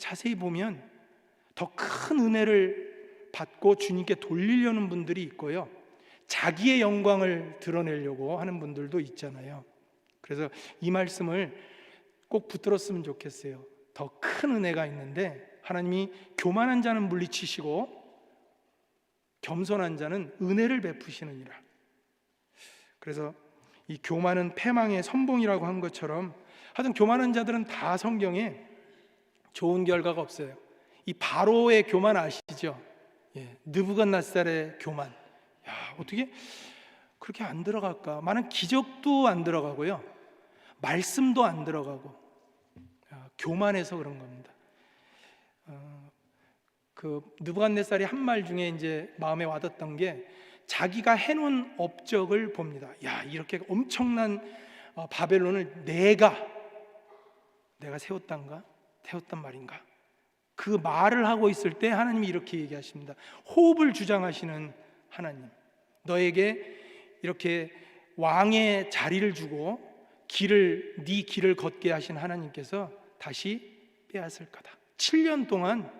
자세히 보면 더 큰 은혜를 받고 주님께 돌리려는 분들이 있고요, 자기의 영광을 드러내려고 하는 분들도 있잖아요. 그래서 이 말씀을 꼭 붙들었으면 좋겠어요. 더 큰 은혜가 있는데 하나님이 교만한 자는 물리치시고 겸손한 자는 은혜를 베푸시느니라. 그래서 이 교만은 패망의 선봉이라고 한 것처럼, 하여튼 교만한 자들은 다 성경에 좋은 결과가 없어요. 이 바로의 교만 아시죠? 느부갓네살의 교만. 어떻게 그렇게 안 들어갈까? 많은 기적도 안 들어가고요, 말씀도 안 들어가고, 교만해서 그런 겁니다. 그 느부갓네살이 한 말 중에 이제 마음에 와닿던 게, 자기가 해놓은 업적을 봅니다. 이렇게 엄청난 바벨론을 내가 세웠단 말인가? 그 말을 하고 있을 때 하나님이 이렇게 얘기하십니다. 호흡을 주장하시는 하나님, 너에게 이렇게 왕의 자리를 주고 네 길을 걷게 하신 하나님께서 다시 빼앗을 거다. 7년 동안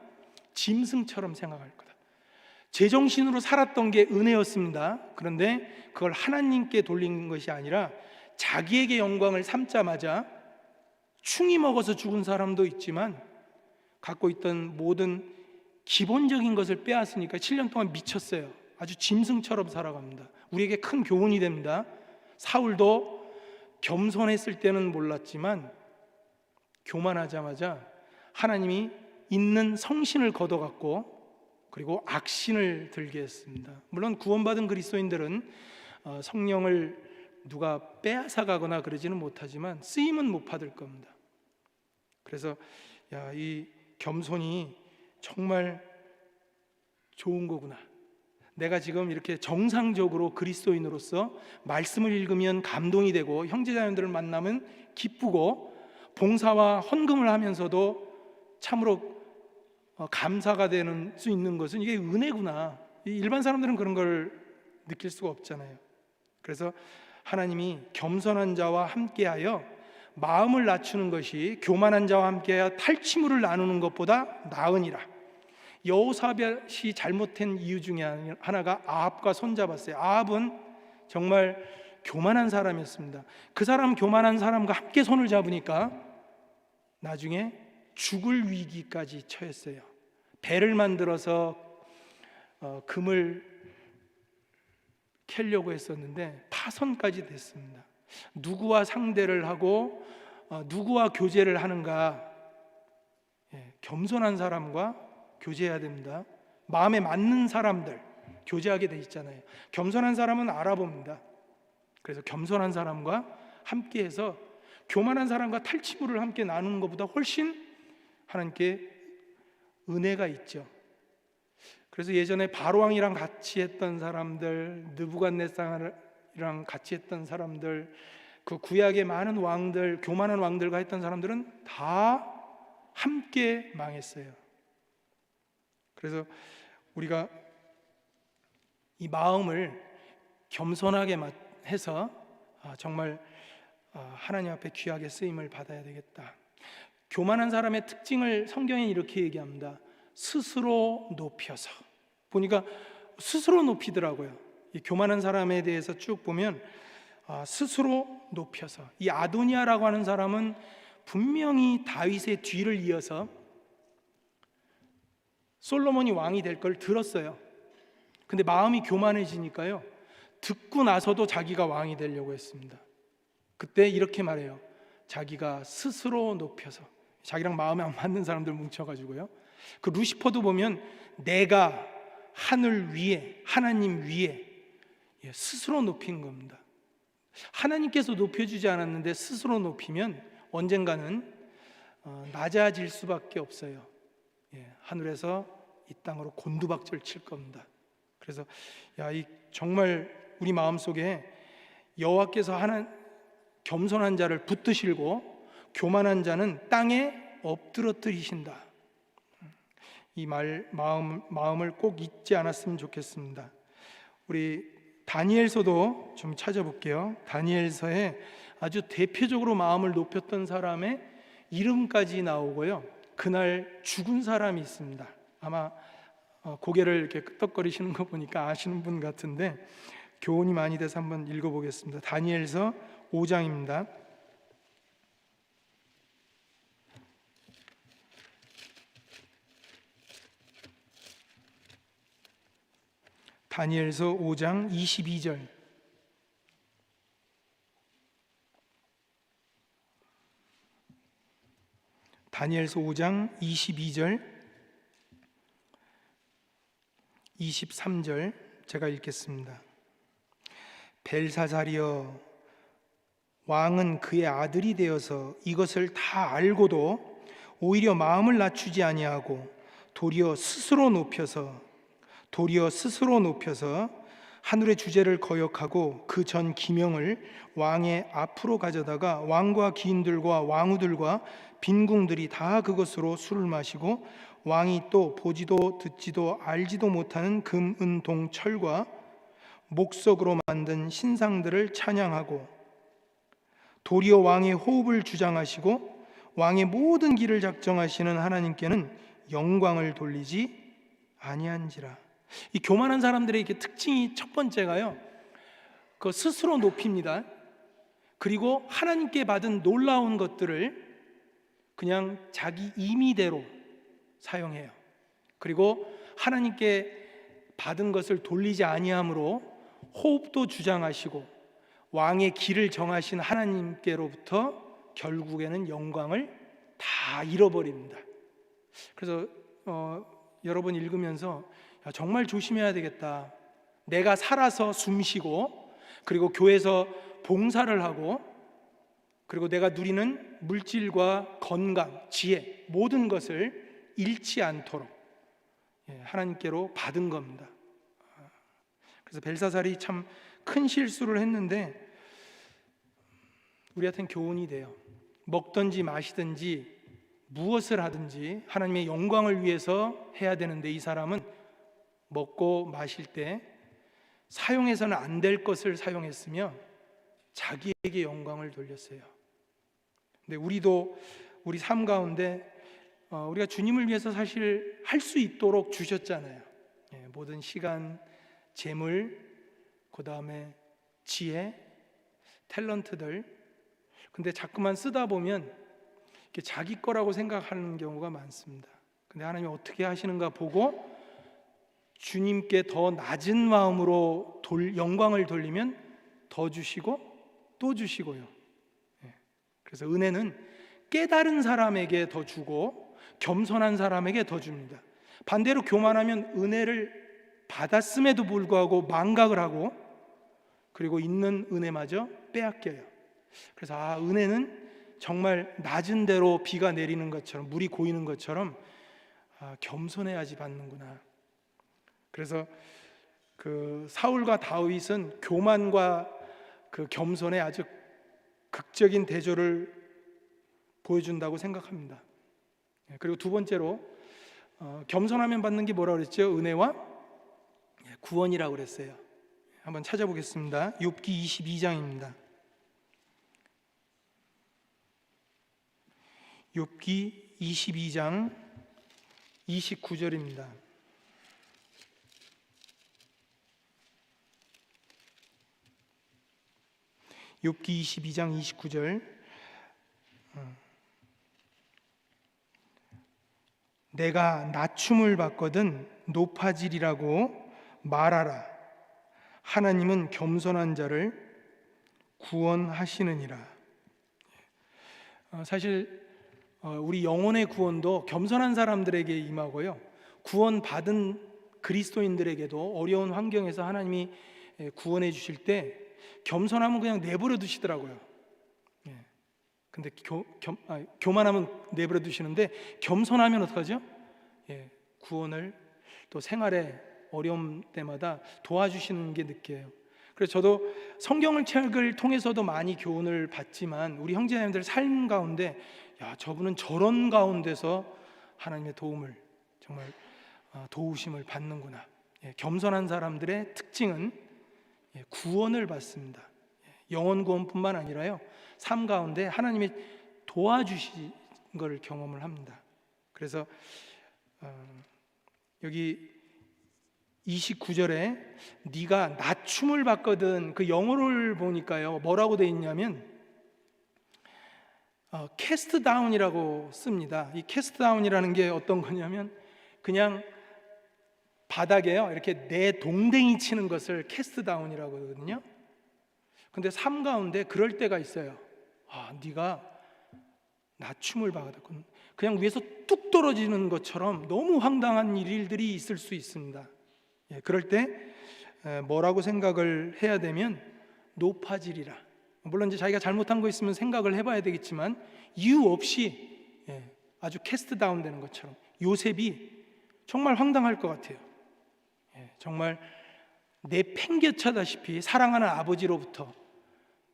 짐승처럼 생각할 거다. 제정신으로 살았던 게 은혜였습니다. 그런데 그걸 하나님께 돌린 것이 아니라 자기에게 영광을 삼자마자 충이 먹어서 죽은 사람도 있지만 갖고 있던 모든 기본적인 것을 빼앗으니까 7년 동안 미쳤어요. 아주 짐승처럼 살아갑니다. 우리에게 큰 교훈이 됩니다. 사울도 겸손했을 때는 몰랐지만 교만하자마자 하나님이 있는 성신을 걷어갖고 그리고 악신을 들게 했습니다. 물론 구원받은 그리스도인들은 성령을 누가 빼앗아가거나 그러지는 못하지만 쓰임은 못 받을 겁니다. 그래서 이 겸손이 정말 좋은 거구나. 내가 지금 이렇게 정상적으로 그리스도인으로서 말씀을 읽으면 감동이 되고 형제자매들을 만나면 기쁘고 봉사와 헌금을 하면서도 참으로 감사가 되는 수 있는 것은 이게 은혜구나. 일반 사람들은 그런 걸 느낄 수가 없잖아요. 그래서 하나님이 겸손한 자와 함께하여 마음을 낮추는 것이 교만한 자와 함께하여 탈취물을 나누는 것보다 나으니라. 여호사밧이 잘못한 이유 중에 하나가 아합과 손잡았어요. 아합은 정말 교만한 사람이었습니다. 그 사람 교만한 사람과 함께 손을 잡으니까 나중에 죽을 위기까지 처했어요. 배를 만들어서 금을 캐려고 했었는데 파선까지 됐습니다. 누구와 상대를 하고 누구와 교제를 하는가? 겸손한 사람과 교제해야 됩니다. 마음에 맞는 사람들 교제하게 돼 있잖아요. 겸손한 사람은 알아봅니다. 그래서 겸손한 사람과 함께해서 교만한 사람과 탈취물을 함께 나누는 것보다 훨씬 하나님께 은혜가 있죠. 그래서 예전에 바로왕이랑 같이 했던 사람들, 느부갓네살이랑 같이 했던 사람들, 그 구약의 많은 왕들, 교만한 왕들과 했던 사람들은 다 함께 망했어요. 그래서 우리가 이 마음을 겸손하게 해서 정말 하나님 앞에 귀하게 쓰임을 받아야 되겠다. 교만한 사람의 특징을 성경에 이렇게 얘기합니다. 스스로 높여서. 보니까 스스로 높이더라고요. 이 교만한 사람에 대해서 쭉 보면 스스로 높여서. 이 아도니아라고 하는 사람은 분명히 다윗의 뒤를 이어서 솔로몬이 왕이 될 걸 들었어요. 근데 마음이 교만해지니까요, 듣고 나서도 자기가 왕이 되려고 했습니다. 그때 이렇게 말해요. 자기가 스스로 높여서. 자기랑 마음에 안 맞는 사람들 뭉쳐가지고요. 그 루시퍼도 보면 내가 하늘 위에, 하나님 위에 스스로 높인 겁니다. 하나님께서 높여주지 않았는데 스스로 높이면 언젠가는 낮아질 수밖에 없어요. 하늘에서 이 땅으로 곤두박질 칠 겁니다. 그래서 이 정말 우리 마음속에 여호와께서 겸손한 자를 붙드시고 교만한 자는 땅에 엎드러뜨리신다. 이 마음을 꼭 잊지 않았으면 좋겠습니다. 우리 다니엘서도 좀 찾아볼게요. 다니엘서에 아주 대표적으로 마음을 높였던 사람의 이름까지 나오고요. 그날 죽은 사람이 있습니다. 아마 고개를 이렇게 끄덕거리시는 거 보니까 아시는 분 같은데 교훈이 많이 돼서 한번 읽어보겠습니다. 다니엘서 5장입니다. 다니엘서 5장 22절. 다니엘서 5장 22절 23절 제가 읽겠습니다. 벨사살이여, 왕은 그의 아들이 되어서 이것을 다 알고도 오히려 마음을 낮추지 아니하고 도리어 스스로 높여서 하늘의 주제를 거역하고 그 전 기명을 왕의 앞으로 가져다가 왕과 기인들과 왕후들과 빈궁들이 다 그것으로 술을 마시고 왕이 또 보지도 듣지도 알지도 못하는 금, 은, 동, 철과 목석으로 만든 신상들을 찬양하고 도리어 왕의 호흡을 주장하시고 왕의 모든 길을 작정하시는 하나님께는 영광을 돌리지 아니한지라. 이 교만한 사람들의 이렇게 특징이 첫 번째가요, 그 스스로 높입니다. 그리고 하나님께 받은 놀라운 것들을 그냥 자기 임의대로 사용해요. 그리고 하나님께 받은 것을 돌리지 아니함으로 호흡도 주장하시고 왕의 길을 정하신 하나님께로부터 결국에는 영광을 다 잃어버립니다. 그래서 여러 번 읽으면서 정말 조심해야 되겠다. 내가 살아서 숨쉬고, 그리고 교회에서 봉사를 하고, 그리고 내가 누리는 물질과 건강, 지혜, 모든 것을 잃지 않도록 하나님께로 받은 겁니다. 그래서 벨사살이 참 큰 실수를 했는데 우리한테는 교훈이 돼요. 먹든지 마시든지 무엇을 하든지 하나님의 영광을 위해서 해야 되는데, 이 사람은 먹고 마실 때 사용해서는 안 될 것을 사용했으며 자기에게 영광을 돌렸어요. 근데 우리도 우리 삶 가운데 우리가 주님을 위해서 사실 할 수 있도록 주셨잖아요. 모든 시간, 재물, 그 다음에 지혜, 탤런트들. 근데 자꾸만 쓰다 보면 이렇게 자기 거라고 생각하는 경우가 많습니다. 근데 하나님이 어떻게 하시는가 보고 주님께 더 낮은 마음으로 영광을 돌리면 더 주시고 또 주시고요. 그래서 은혜는 깨달은 사람에게 더 주고 겸손한 사람에게 더 줍니다. 반대로 교만하면 은혜를 받았음에도 불구하고 망각을 하고, 그리고 있는 은혜마저 빼앗겨요. 그래서 은혜는 정말 낮은 대로 비가 내리는 것처럼, 물이 고이는 것처럼 겸손해야지 받는구나. 그래서 그 사울과 다윗은 교만과 그 겸손에 아주 극적인 대조를 보여준다고 생각합니다. 그리고 두 번째로 겸손하면 받는 게 뭐라고 그랬죠? 은혜와 구원이라고 그랬어요. 한번 찾아보겠습니다. 욥기 22장입니다. 욥기 22장 29절입니다. 욥기 22장 29절. 내가 낮춤을 받거든 높아지리라고 말하라. 하나님은 겸손한 자를 구원하시느니라. 사실 우리 영혼의 구원도 겸손한 사람들에게 임하고요, 구원받은 그리스도인들에게도 어려운 환경에서 하나님이 구원해 주실 때 겸손하면 그냥 내버려 두시더라고요. 근데 교만하면 내버려 두시는데 겸손하면 어떡하죠? 구원을 또 생활에 어려움 때마다 도와주시는 게 느껴요. 그래서 저도 성경을 책을 통해서도 많이 교훈을 받지만 우리 형제자매들 삶 가운데 저분은 저런 가운데서 하나님의 도움을, 정말 도우심을 받는구나. 겸손한 사람들의 특징은 구원을 받습니다. 영혼 구원뿐만 아니라요, 삶 가운데 하나님이 도와주신 것을 경험을 합니다. 그래서 여기 29절에 네가 낮춤을 받거든, 그 영어를 보니까요 뭐라고 돼 있냐면 캐스트 다운이라고 씁니다. 이 캐스트 다운이라는 게 어떤 거냐면 그냥 바닥에요 이렇게 내 동댕이 치는 것을 캐스트 다운이라고 하거든요. 근데 삶 가운데 그럴 때가 있어요. 네가 낮춤을 받았군. 그냥 위에서 뚝 떨어지는 것처럼 너무 황당한 일들이 있을 수 있습니다. 그럴 때 뭐라고 생각을 해야 되면 높아지리라. 물론 이제 자기가 잘못한 거 있으면 생각을 해봐야 되겠지만 이유 없이 아주 캐스트 다운 되는 것처럼 요셉이 정말 황당할 것 같아요. 정말 내팽개쳐다시피 사랑하는 아버지로부터,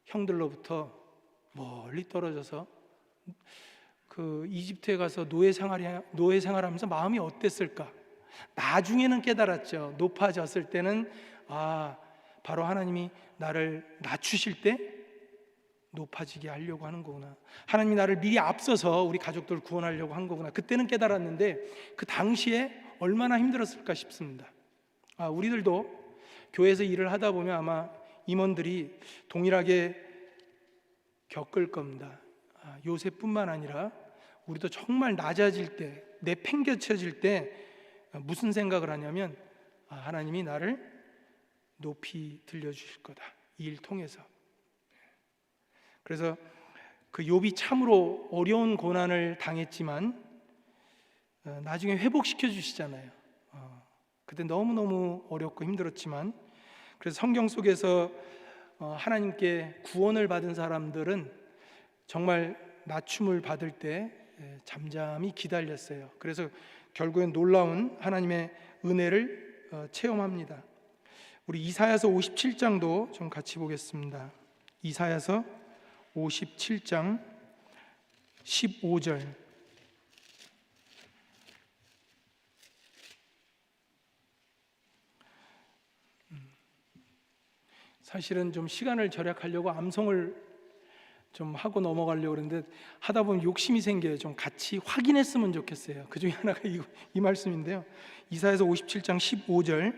형들로부터 멀리 떨어져서 그 이집트에 가서 노예 생활하면서 마음이 어땠을까? 나중에는 깨달았죠. 높아졌을 때는 바로 하나님이 나를 낮추실 때 높아지게 하려고 하는 거구나. 하나님이 나를 미리 앞서서 우리 가족들을 구원하려고 한 거구나. 그때는 깨달았는데 그 당시에 얼마나 힘들었을까 싶습니다. 우리들도 교회에서 일을 하다 보면 아마 임원들이 동일하게 겪을 겁니다. 요셉뿐만 아니라 우리도 정말 낮아질 때, 내팽개쳐질 때 무슨 생각을 하냐면 하나님이 나를 높이 들려주실 거다, 이 일 통해서. 그래서 그 욥이 참으로 어려운 고난을 당했지만 나중에 회복시켜 주시잖아요. 그때 너무너무 어렵고 힘들었지만, 그래서 성경 속에서 하나님께 구원을 받은 사람들은 정말 낮춤을 받을 때 잠잠히 기다렸어요. 그래서 결국엔 놀라운 하나님의 은혜를 체험합니다. 우리 이사야서 57장도 좀 같이 보겠습니다. 이사야서 57장 15절. 사실은 좀 시간을 절약하려고 암송을 좀 하고 넘어가려고 그러는데 하다 보면 욕심이 생겨요. 좀 같이 확인했으면 좋겠어요. 그 중에 하나가 이 말씀인데요. 이사야서 57장 15절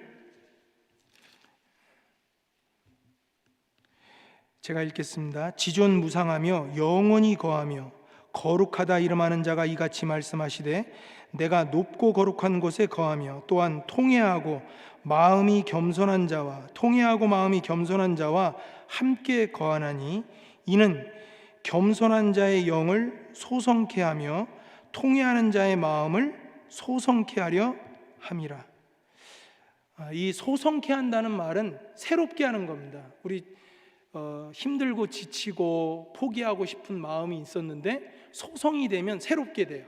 제가 읽겠습니다. 지존무상하며 영원히 거하며 거룩하다 이름하는 자가 이같이 말씀하시되 내가 높고 거룩한 곳에 거하며 또한 통회하고 마음이 겸손한 자와 함께 거하나니 이는 겸손한 자의 영을 소성케 하며 통회하는 자의 마음을 소성케 하려 함이라. 이 소성케 한다는 말은 새롭게 하는 겁니다. 우리 힘들고 지치고 포기하고 싶은 마음이 있었는데 소성이 되면 새롭게 돼요.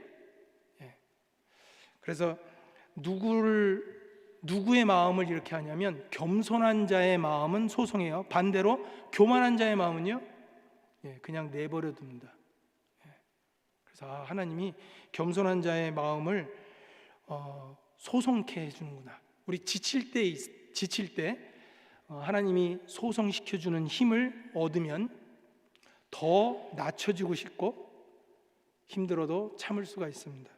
그래서 누구의 마음을 이렇게 하냐면 겸손한 자의 마음은 소성해요. 반대로 교만한 자의 마음은요, 그냥 내버려 둡니다. 그래서 하나님이 겸손한 자의 마음을 소성케 해주는구나. 우리 지칠 때 하나님이 소성시켜주는 힘을 얻으면 더 낮춰지고 싶고 힘들어도 참을 수가 있습니다.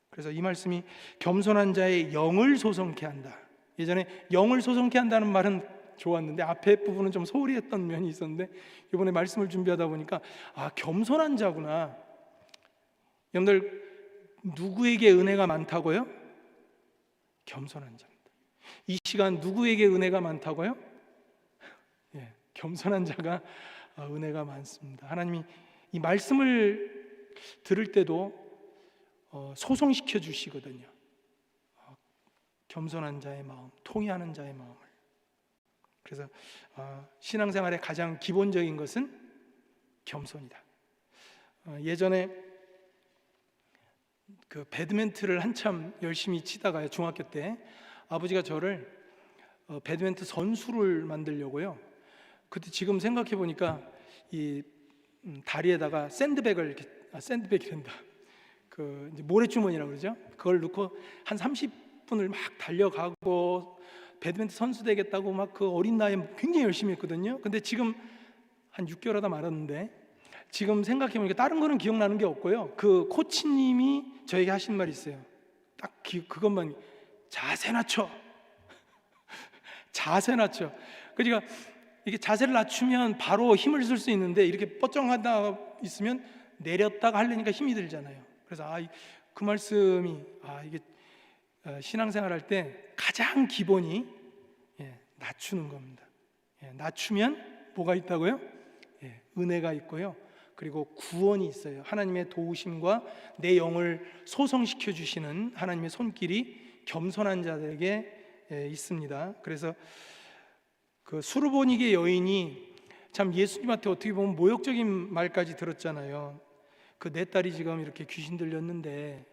그래서 이 말씀이 겸손한 자의 영을 소성케 한다. 예전에 영을 소성케 한다는 말은 좋았는데 앞에 부분은 좀 소홀히 했던 면이 있었는데 이번에 말씀을 준비하다 보니까 겸손한 자구나. 여러분들 누구에게 은혜가 많다고요? 겸손한 자입니다. 이 시간 누구에게 은혜가 많다고요? 겸손한 자가 은혜가 많습니다. 하나님이 이 말씀을 들을 때도 소성시켜 주시거든요. 겸손한 자의 마음, 통회하는 자의 마음을. 그래서 신앙생활의 가장 기본적인 것은 겸손이다. 예전에 그 배드민턴을 한참 열심히 치다가요, 중학교 때 아버지가 저를 배드민턴 선수를 만들려고요. 그때 지금 생각해 보니까 이 다리에다가 샌드백이란다. 그 이제 모래주머니라고 그러죠. 그걸 넣고 한 30분을 막 달려가고 배드민턴 선수 되겠다고 막 그 어린 나이에 굉장히 열심히 했거든요. 근데 지금 한 6개월 하다 말았는데 지금 생각해 보니까 다른 거는 기억나는 게 없고요. 그 코치님이 저에게 하신 말이 있어요. 딱 그것만, 자세 낮춰. 자세 낮춰. 그러니까 이게 자세를 낮추면 바로 힘을 쓸 수 있는데 이렇게 뻗정하다 있으면 내렸다가 하려니까 힘이 들잖아요. 그래서 그 말씀이 이게 신앙생활 할 때 가장 기본이 낮추는 겁니다. 낮추면 뭐가 있다고요? 은혜가 있고요. 그리고 구원이 있어요. 하나님의 도우심과 내 영을 소성시켜 주시는 하나님의 손길이 겸손한 자들에게 있습니다. 그래서 그 수르보니게 여인이 참 예수님한테 어떻게 보면 모욕적인 말까지 들었잖아요. 그 내 딸이 지금 이렇게 귀신 들렸는데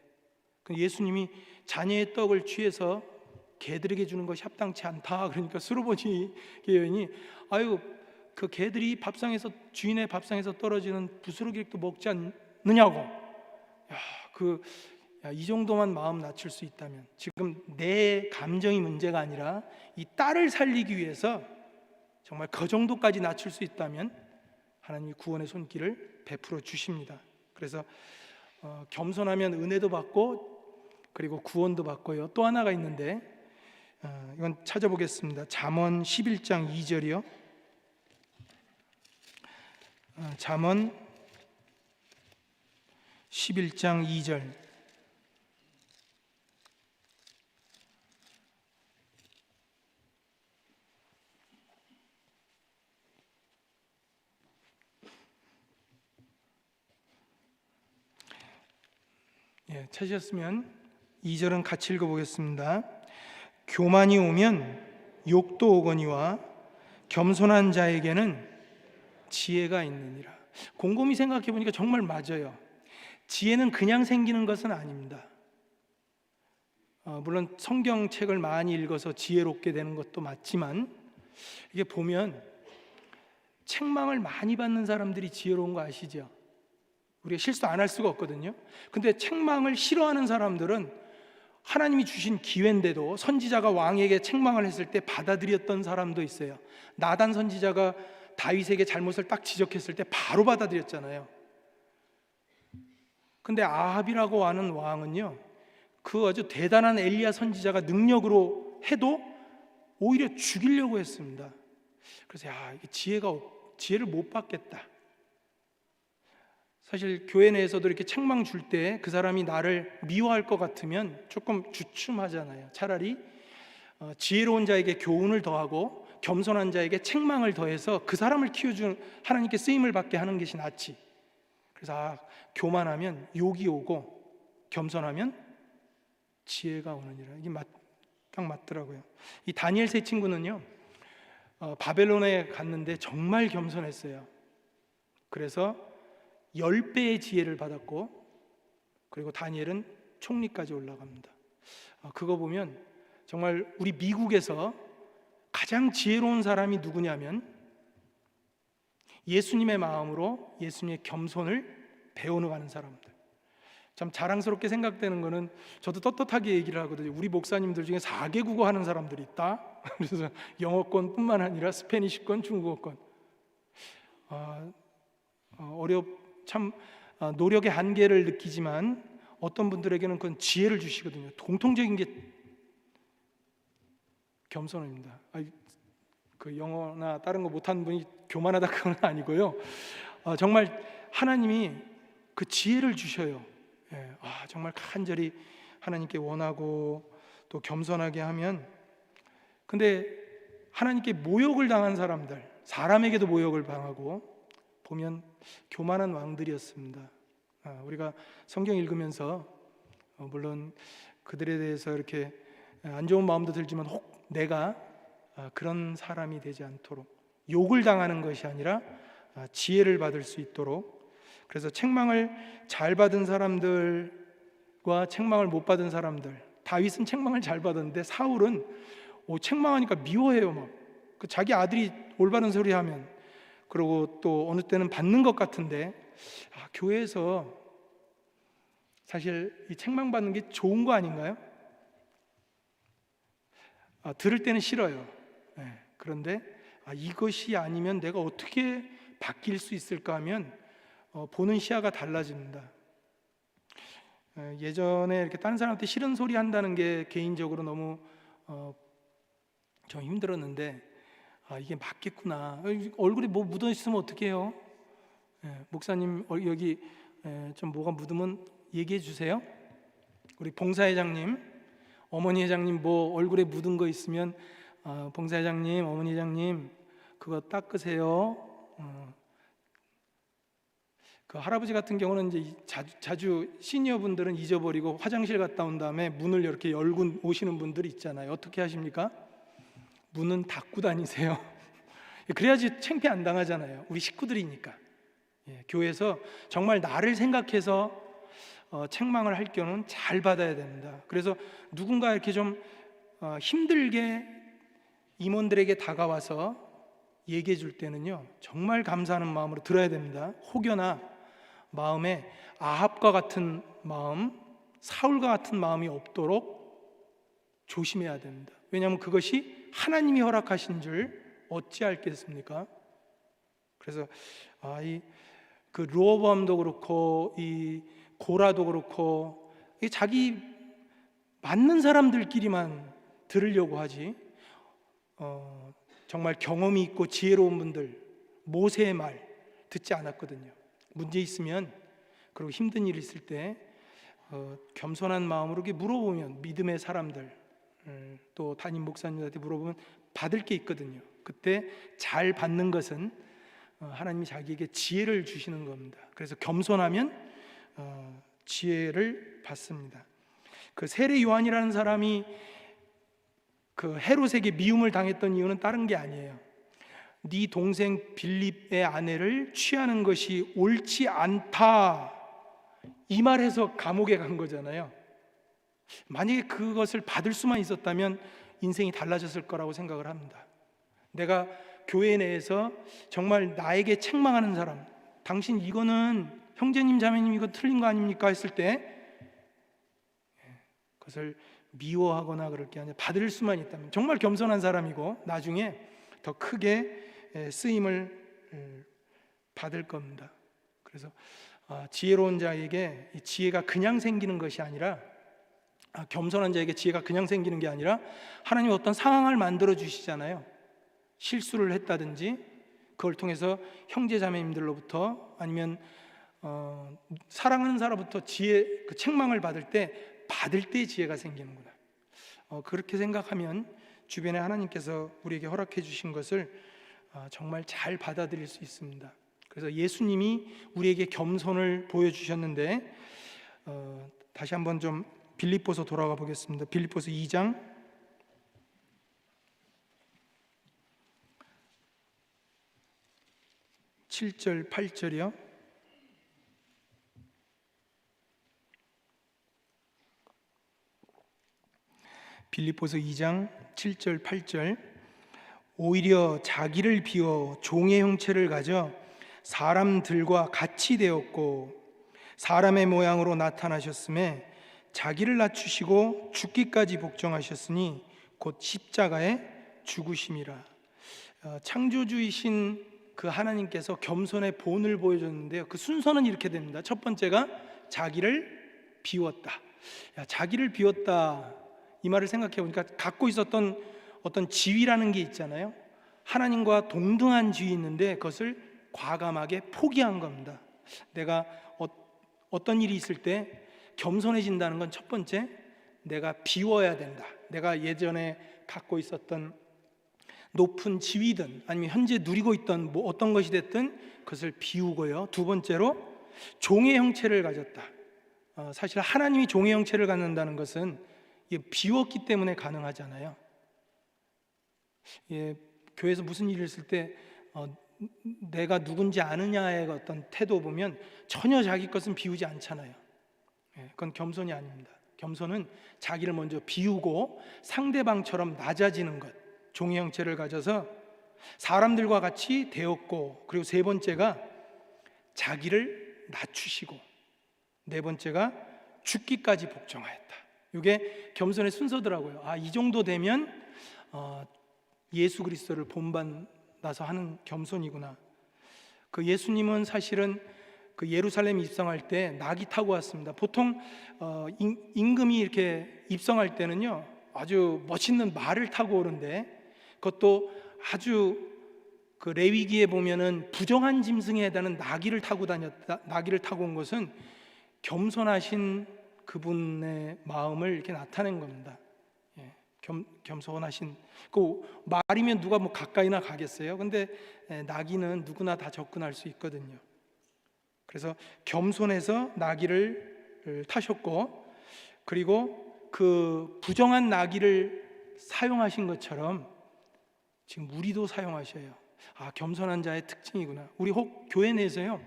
예수님이 자녀의 떡을 취해서 개들에게 주는 것이 합당치 않다. 그러니까 수르보니게 여인이 그 개들이 밥상에서, 주인의 밥상에서 떨어지는 부스러기도 먹지 않느냐고. 이 정도만 마음 낮출 수 있다면, 지금 내 감정이 문제가 아니라 이 딸을 살리기 위해서 정말 그 정도까지 낮출 수 있다면 하나님이 구원의 손길을 베풀어 주십니다. 그래서 겸손하면 은혜도 받고 그리고 구원도 받고요. 또 하나가 있는데 이건 찾아보겠습니다. 잠언 11장 2절이요. 잠언 11장 2절. 찾으셨으면 2절은 같이 읽어보겠습니다. 교만이 오면 욕도 오거니와 겸손한 자에게는 지혜가 있느니라. 곰곰이 생각해 보니까 정말 맞아요. 지혜는 그냥 생기는 것은 아닙니다. 물론 성경책을 많이 읽어서 지혜롭게 되는 것도 맞지만, 이게 보면 책망을 많이 받는 사람들이 지혜로운 거 아시죠? 우리가 실수 안 할 수가 없거든요. 근데 책망을 싫어하는 사람들은 하나님이 주신 기회인데도, 선지자가 왕에게 책망을 했을 때 받아들였던 사람도 있어요. 나단 선지자가 다윗에게 잘못을 딱 지적했을 때 바로 받아들였잖아요. 근데 아합이라고 하는 왕은요, 그 아주 대단한 엘리야 선지자가 능력으로 해도 오히려 죽이려고 했습니다. 그래서 이게 지혜를 못 받겠다. 사실 교회 내에서도 이렇게 책망 줄 때 그 사람이 나를 미워할 것 같으면 조금 주춤하잖아요. 차라리 지혜로운 자에게 교훈을 더하고 겸손한 자에게 책망을 더해서 그 사람을 키워준 하나님께 쓰임을 받게 하는 것이 낫지. 그래서 교만하면 욕이 오고 겸손하면 지혜가 오느니라. 이게 딱 맞더라고요. 이 다니엘 세 친구는요, 바벨론에 갔는데 정말 겸손했어요. 그래서 10배의 지혜를 받았고, 그리고 다니엘은 총리까지 올라갑니다. 그거 보면 정말 우리 미국에서 가장 지혜로운 사람이 누구냐면 예수님의 마음으로 예수님의 겸손을 배워가는 사람들. 참 자랑스럽게 생각되는 거는, 저도 떳떳하게 얘기를 하거든요. 우리 목사님들 중에 4개 국어 하는 사람들이 있다. 그래서 영어권뿐만 아니라 스페니쉬권, 중국어권. 참 노력의 한계를 느끼지만 어떤 분들에게는 그건 지혜를 주시거든요. 공통적인 게 겸손입니다. 그 영어나 다른 거 못하는 분이 교만하다 그건 아니고요. 정말 하나님이 그 지혜를 주셔요. 정말 간절히 하나님께 원하고 또 겸손하게 하면. 근데 하나님께 모욕을 당한 사람들, 사람에게도 모욕을 당하고 보면 교만한 왕들이었습니다. 우리가 성경 읽으면서 물론 그들에 대해서 이렇게 안 좋은 마음도 들지만 혹 내가 그런 사람이 되지 않도록, 욕을 당하는 것이 아니라 지혜를 받을 수 있도록. 그래서 책망을 잘 받은 사람들과 책망을 못 받은 사람들, 다윗은 책망을 잘 받았는데 사울은 책망하니까 미워해요. 막 자기 아들이 올바른 소리 하면. 그리고 또 어느 때는 받는 것 같은데, 교회에서 사실 이 책망받는 게 좋은 거 아닌가요? 들을 때는 싫어요. 그런데 이것이 아니면 내가 어떻게 바뀔 수 있을까 하면 보는 시야가 달라집니다. 예전에 이렇게 다른 사람한테 싫은 소리 한다는 게 개인적으로 너무 좀 힘들었는데, 이게 맞겠구나. 얼굴에 뭐 묻어 있으면 어떻게 해요? 목사님 여기 좀 뭐가 묻으면 얘기해 주세요. 우리 봉사회장님, 어머니 회장님 뭐 얼굴에 묻은 거 있으면 봉사회장님, 어머니 회장님 그거 닦으세요. 그 할아버지 같은 경우는 이제 자주 시니어 분들은 잊어버리고 화장실 갔다 온 다음에 문을 이렇게 열고 오시는 분들이 있잖아요. 어떻게 하십니까? 문은 닫고 다니세요. 그래야지 창피 안 당하잖아요. 우리 식구들이니까. 교회에서 정말 나를 생각해서 책망을 할 경우는 잘 받아야 됩니다. 그래서 누군가 이렇게 좀 힘들게 임원들에게 다가와서 얘기해 줄 때는요, 정말 감사하는 마음으로 들어야 됩니다. 혹여나 마음에 아합과 같은 마음, 사울과 같은 마음이 없도록 조심해야 됩니다. 왜냐하면 그것이 하나님이 허락하신 줄 어찌 알겠습니까? 그래서 그 르호보암도 그렇고 이 고라도 그렇고 자기 맞는 사람들끼리만 들으려고 하지, 정말 경험이 있고 지혜로운 분들 모세의 말 듣지 않았거든요. 문제 있으면, 그리고 힘든 일 있을 때 겸손한 마음으로 이렇게 물어보면, 믿음의 사람들 또 담임 목사님한테 물어보면 받을 게 있거든요. 그때 잘 받는 것은 하나님이 자기에게 지혜를 주시는 겁니다. 그래서 겸손하면 지혜를 받습니다. 그 세례 요한이라는 사람이 그 헤롯에게 미움을 당했던 이유는 다른 게 아니에요. 네 동생 빌립의 아내를 취하는 것이 옳지 않다, 이 말해서 감옥에 간 거잖아요. 만약에 그것을 받을 수만 있었다면 인생이 달라졌을 거라고 생각을 합니다. 내가 교회 내에서 정말 나에게 책망하는 사람, 당신 이거는 형제님 자매님 이거 틀린 거 아닙니까 했을 때 그것을 미워하거나 그럴 게 아니라 받을 수만 있다면 정말 겸손한 사람이고 나중에 더 크게 쓰임을 받을 겁니다. 그래서 지혜로운 자에게 지혜가 그냥 생기는 것이 아니라, 겸손한 자에게 지혜가 그냥 생기는 게 아니라 하나님이 어떤 상황을 만들어 주시잖아요. 실수를 했다든지 그걸 통해서 형제 자매님들로부터 아니면 사랑하는 사람부터 지혜, 그 책망을 받을 때 지혜가 생기는구나. 그렇게 생각하면 주변에 하나님께서 우리에게 허락해 주신 것을 정말 잘 받아들일 수 있습니다. 그래서 예수님이 우리에게 겸손을 보여주셨는데, 다시 한번 좀 빌립보서 돌아가 보겠습니다. 빌립보서 2장 7절 8절이요. 빌립보서 2장 7절 8절. 오히려 자기를 비워 종의 형체를 가져 사람들과 같이 되었고 사람의 모양으로 나타나셨음에 자기를 낮추시고 죽기까지 복종하셨으니 곧 십자가에 죽으심이라. 창조주이신 그 하나님께서 겸손의 본을 보여줬는데요, 그 순서는 이렇게 됩니다. 첫 번째가 자기를 비웠다. 자기를 비웠다, 이 말을 생각해 보니까 갖고 있었던 어떤 지위라는 게 있잖아요. 하나님과 동등한 지위 있는데 그것을 과감하게 포기한 겁니다. 내가 어떤 일이 있을 때 겸손해진다는 건 첫 번째, 내가 비워야 된다. 내가 예전에 갖고 있었던 높은 지위든 아니면 현재 누리고 있던 어떤 것이 됐든 그것을 비우고요. 두 번째로 종의 형체를 가졌다. 사실 하나님이 종의 형체를 갖는다는 것은 비웠기 때문에 가능하잖아요. 교회에서 무슨 일을 했을 때 내가 누군지 아느냐의 어떤 태도 보면 전혀 자기 것은 비우지 않잖아요. 그건 겸손이 아닙니다. 겸손은 자기를 먼저 비우고 상대방처럼 낮아지는 것, 종의 형체를 가져서 사람들과 같이 되었고, 그리고 세 번째가 자기를 낮추시고, 네 번째가 죽기까지 복종하였다. 이게 겸손의 순서더라고요. 이 정도 되면 예수 그리스도를 본받아서 하는 겸손이구나. 그 예수님은 사실은 그 예루살렘 입성할 때 낙이 타고 왔습니다. 보통 임금이 이렇게 입성할 때는요, 아주 멋있는 말을 타고 오는데, 그것도 아주 그 레위기에 보면은 부정한 짐승에 해당하는 나귀를 타고 다녔다. 나귀를 타고 온 것은 겸손하신 그분의 마음을 이렇게 나타낸 겁니다. 겸손하신, 그 말이면 누가 뭐 가까이나 가겠어요? 근데 나귀는 누구나 다 접근할 수 있거든요. 그래서 겸손해서 나귀를 타셨고, 그리고 그 부정한 나귀를 사용하신 것처럼 지금 우리도 사용하셔요. 겸손한 자의 특징이구나. 우리 혹 교회 내에서요,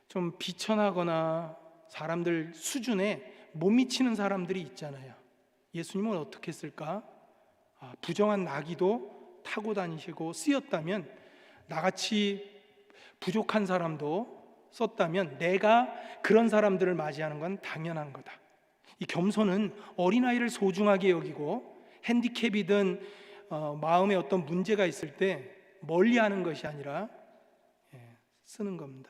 좀 비천하거나 사람들 수준에 못 미치는 사람들이 있잖아요. 예수님은 어떻게 했을까? 부정한 나귀도 타고 다니시고 쓰였다면, 나같이 부족한 사람도 썼다면 내가 그런 사람들을 맞이하는 건 당연한 거다. 이 겸손은 어린아이를 소중하게 여기고 핸디캡이든 마음에 어떤 문제가 있을 때 멀리하는 것이 아니라 쓰는 겁니다.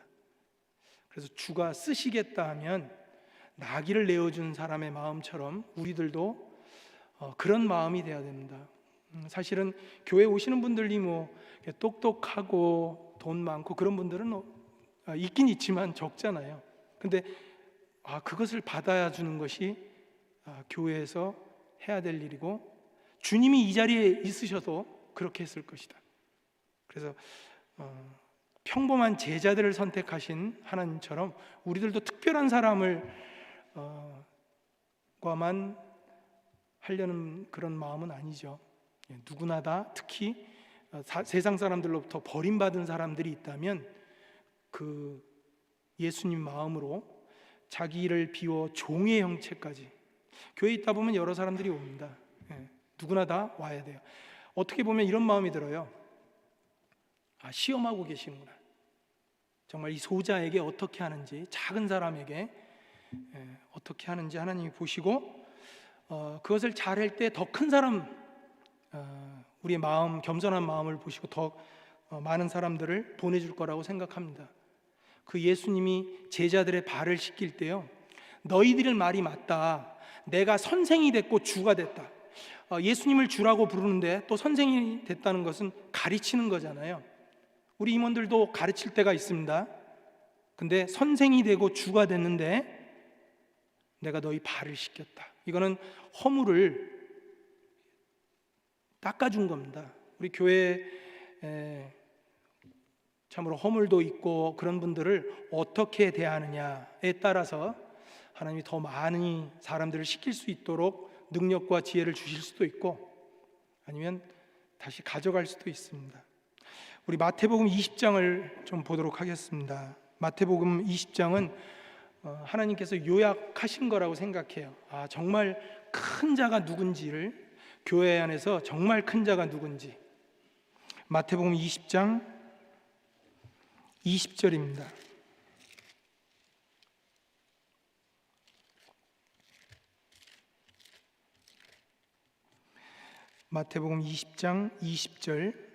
그래서 주가 쓰시겠다 하면 나귀를 내어준 사람의 마음처럼 우리들도 그런 마음이 돼야 됩니다. 사실은 교회 오시는 분들이 뭐 똑똑하고 돈 많고 그런 분들은 있긴 있지만 적잖아요. 근데 그것을 받아야 주는 것이 교회에서 해야 될 일이고, 주님이 이 자리에 있으셔도 그렇게 했을 것이다. 그래서 평범한 제자들을 선택하신 하나님처럼 우리들도 특별한 사람을 과만 하려는 그런 마음은 아니죠. 누구나 다, 특히 세상 사람들로부터 버림받은 사람들이 있다면 그 예수님 마음으로 자기를 비워 종의 형체까지. 교회에 있다 보면 여러 사람들이 옵니다. 누구나 다 와야 돼요. 어떻게 보면 이런 마음이 들어요. 시험하고 계시는구나. 정말 이 소자에게 어떻게 하는지, 작은 사람에게 어떻게 하는지 하나님이 보시고 그것을 잘할 때 더 큰 사람, 우리의 마음, 겸손한 마음을 보시고 더 많은 사람들을 보내줄 거라고 생각합니다. 그 예수님이 제자들의 발을 씻길 때요, 너희들 말이 맞다. 내가 선생이 됐고 주가 됐다. 예수님을 주라고 부르는데 또 선생이 됐다는 것은 가르치는 거잖아요. 우리 임원들도 가르칠 때가 있습니다. 근데 선생이 되고 주가 됐는데 내가 너희 발을 씻겼다. 이거는 허물을 닦아준 겁니다. 우리 교회에 참으로 허물도 있고 그런 분들을 어떻게 대하느냐에 따라서 하나님이 더 많이 사람들을 씻길 수 있도록 능력과 지혜를 주실 수도 있고 아니면 다시 가져갈 수도 있습니다. 우리 마태복음 20장을 좀 보도록 하겠습니다. 마태복음 20장은 하나님께서 요약하신 거라고 생각해요. 정말 큰 자가 누군지를, 교회 안에서 정말 큰 자가 누군지. 마태복음 20장 20절입니다. 마태복음 20장 20절.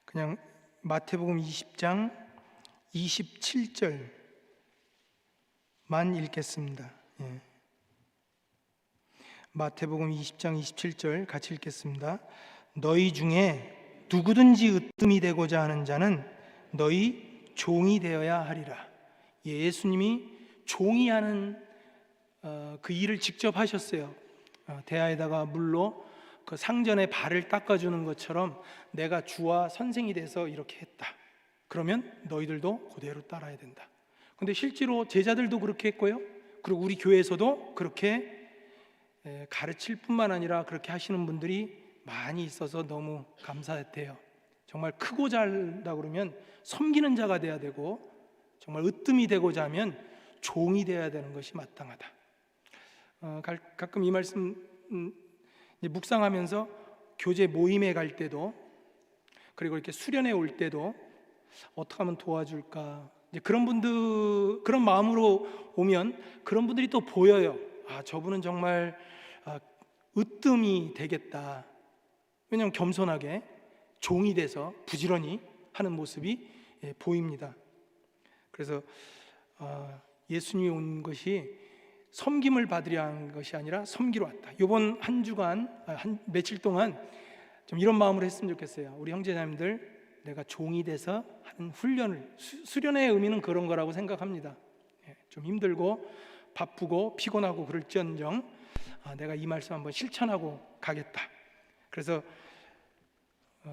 그냥 마태복음 20장 27절만 읽겠습니다. 마태복음 20장 27절 같이 읽겠습니다. 너희 중에 누구든지 으뜸이 되고자 하는 자는 너희 종이 되어야 하리라. 예수님이 종이 하는 그 일을 직접 하셨어요. 대야에다가 물로 그 상전의 발을 닦아주는 것처럼 내가 주와 선생이 돼서 이렇게 했다. 그러면 너희들도 그대로 따라야 된다. 근데 실제로 제자들도 그렇게 했고요. 그리고 우리 교회에서도 그렇게 가르칠 뿐만 아니라 그렇게 하시는 분들이 많이 있어서 너무 감사해요. 정말 크고 잘다 그러면 섬기는 자가 돼야 되고 정말 으뜸이 되고자 하면 종이 되어야 되는 것이 마땅하다. 가끔 이 말씀 묵상하면서 교제 모임에 갈 때도 그리고 이렇게 수련회 올 때도 어떻게 하면 도와줄까, 그런 분들, 그런 마음으로 오면 그런 분들이 또 보여요. 저분은 정말 으뜸이 되겠다. 왜냐하면 겸손하게 종이 돼서 부지런히 하는 모습이 보입니다. 그래서 예수님이 온 것이 섬김을 받으려 한 것이 아니라 섬기러 왔다. 이번 한 주간, 며칠 동안 좀 이런 마음으로 했으면 좋겠어요. 우리 형제자매들, 내가 종이 돼서 하는 훈련을, 수련의 의미는 그런 거라고 생각합니다. 좀 힘들고 바쁘고 피곤하고 그럴지언정 내가 이 말씀 한번 실천하고 가겠다. 그래서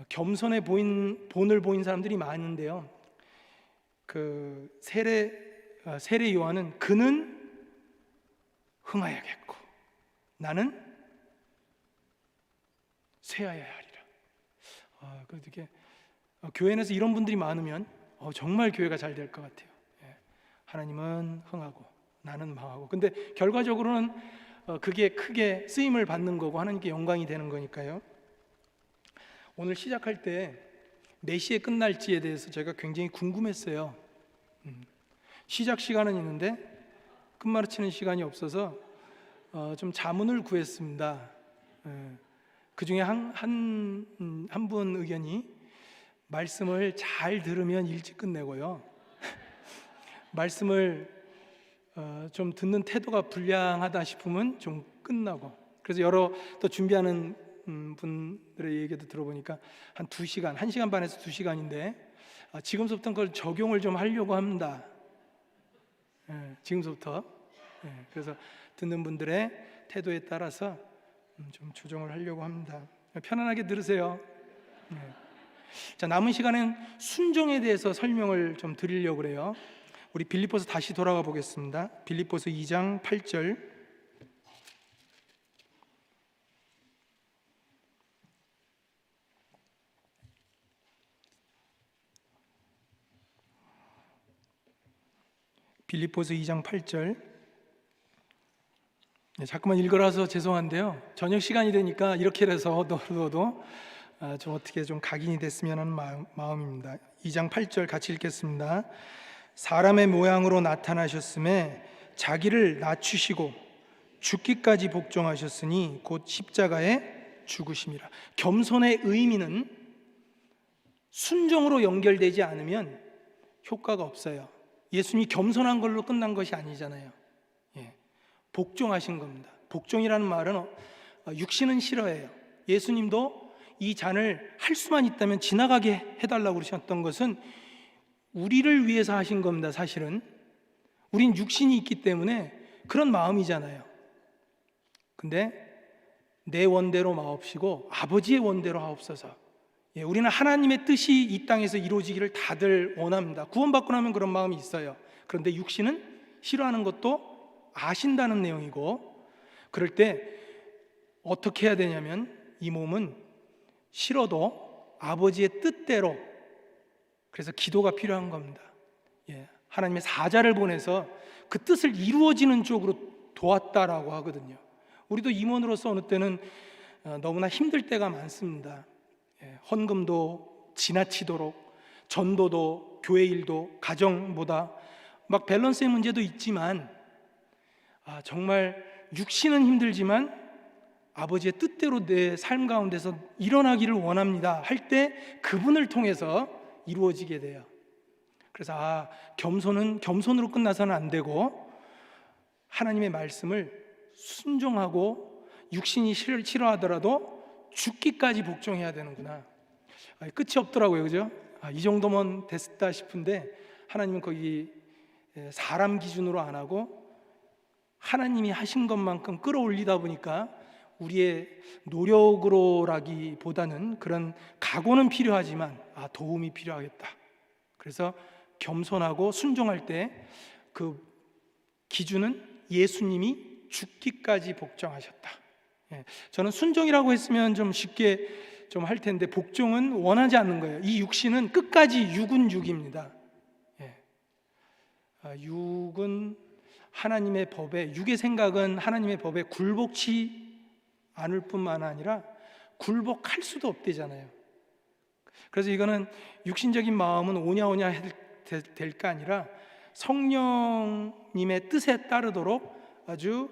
겸손해 본을 보인 사람들이 많은데요. 그 세례 요한은 그는 흥하여야겠고 나는 쇠하여야 하리라. 그래도 이게 교회 안에서 이런 분들이 많으면 정말 교회가 잘 될 것 같아요. 하나님은 흥하고 나는 망하고. 근데 결과적으로는 그게 크게 쓰임을 받는 거고 하나님께 영광이 되는 거니까요. 오늘 시작할 때 몇 시에 끝날지에 대해서 제가 굉장히 궁금했어요. 시작 시간은 있는데 끝마치는 시간이 없어서 좀 자문을 구했습니다. 그 중에 한 분 의견이 말씀을 잘 들으면 일찍 끝내고요. 말씀을 좀 듣는 태도가 불량하다 싶으면 좀 끝나고. 그래서 여러 또 준비하는 분들의 얘기도 들어보니까 한 2시간, 1시간 반에서 2시간인데 지금부터는 그걸 적용을 좀 하려고 합니다. 지금부터. 그래서 듣는 분들의 태도에 따라서 좀 조정을 하려고 합니다. 편안하게 들으세요. 자, 남은 시간엔 순종에 대해서 설명을 좀 드리려고 그래요. 우리 빌립보서 다시 돌아가 보겠습니다. 빌립보서 2장 8절. 빌립보서 2장 8절. 자꾸만 읽어라서 죄송한데요, 저녁 시간이 되니까 이렇게 해서 넣어도 좀 어떻게 좀 각인이 됐으면 하는 마음입니다. 2장 8절 같이 읽겠습니다. 사람의 모양으로 나타나셨음에 자기를 낮추시고 죽기까지 복종하셨으니 곧 십자가에 죽으심이라. 겸손의 의미는 순종으로 연결되지 않으면 효과가 없어요. 예수님이 겸손한 걸로 끝난 것이 아니잖아요. 복종하신 겁니다. 복종이라는 말은 육신은 싫어해요. 예수님도 이 잔을 할 수만 있다면 지나가게 해달라고 그러셨던 것은 우리를 위해서 하신 겁니다. 사실은 우린 육신이 있기 때문에 그런 마음이잖아요. 근데 내 원대로 마옵시고 아버지의 원대로 하옵소서. 우리는 하나님의 뜻이 이 땅에서 이루어지기를 다들 원합니다. 구원받고 나면 그런 마음이 있어요. 그런데 육신은 싫어하는 것도 아신다는 내용이고, 그럴 때 어떻게 해야 되냐면 이 몸은 싫어도 아버지의 뜻대로, 그래서 기도가 필요한 겁니다. 하나님의 사자를 보내서 그 뜻을 이루어지는 쪽으로 도왔다라고 하거든요. 우리도 임원으로서 어느 때는 너무나 힘들 때가 많습니다. 헌금도 지나치도록, 전도도, 교회 일도, 가정보다 막 밸런스의 문제도 있지만 정말 육신은 힘들지만 아버지의 뜻대로 내 삶 가운데서 일어나기를 원합니다 할 때 그분을 통해서 이루어지게 돼요. 그래서 겸손은 겸손으로 끝나서는 안 되고 하나님의 말씀을 순종하고 육신이 싫어하더라도 죽기까지 복종해야 되는구나. 끝이 없더라고요, 그죠? 이 정도면 됐다 싶은데 하나님은 거기 사람 기준으로 안 하고 하나님이 하신 것만큼 끌어올리다 보니까 우리의 노력으로라기보다는 그런 각오는 필요하지만 도움이 필요하겠다. 그래서 겸손하고 순종할 때 그 기준은 예수님이 죽기까지 복종하셨다. 저는 순종이라고 했으면 좀 쉽게 좀 할 텐데 복종은 원하지 않는 거예요. 이 육신은 끝까지 육은 육입니다. 육은 하나님의 법에, 육의 생각은 하나님의 법에 굴복치 않을 뿐만 아니라 굴복할 수도 없대잖아요. 그래서 이거는 육신적인 마음은 오냐오냐 될까 아니라 성령님의 뜻에 따르도록 아주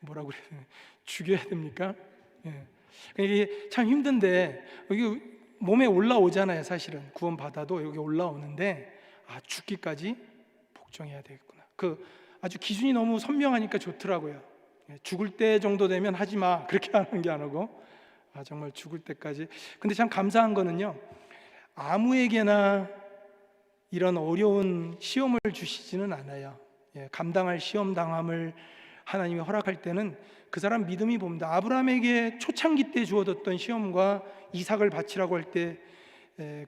뭐라고 그래야 되나, 죽여야 됩니까? 이게 참 힘든데 여기 몸에 올라오잖아요. 사실은 구원 받아도 여기 올라오는데 죽기까지 복종해야 되겠구나. 그 아주 기준이 너무 선명하니까 좋더라고요. 죽을 때 정도 되면 하지 마, 그렇게 하는 게 아니고 정말 죽을 때까지. 근데 참 감사한 거는요, 아무에게나 이런 어려운 시험을 주시지는 않아요. 감당할 시험 당함을 하나님이 허락할 때는 그 사람 믿음이 봅니다. 아브라함에게 초창기 때 주어졌던 시험과 이삭을 바치라고 할 때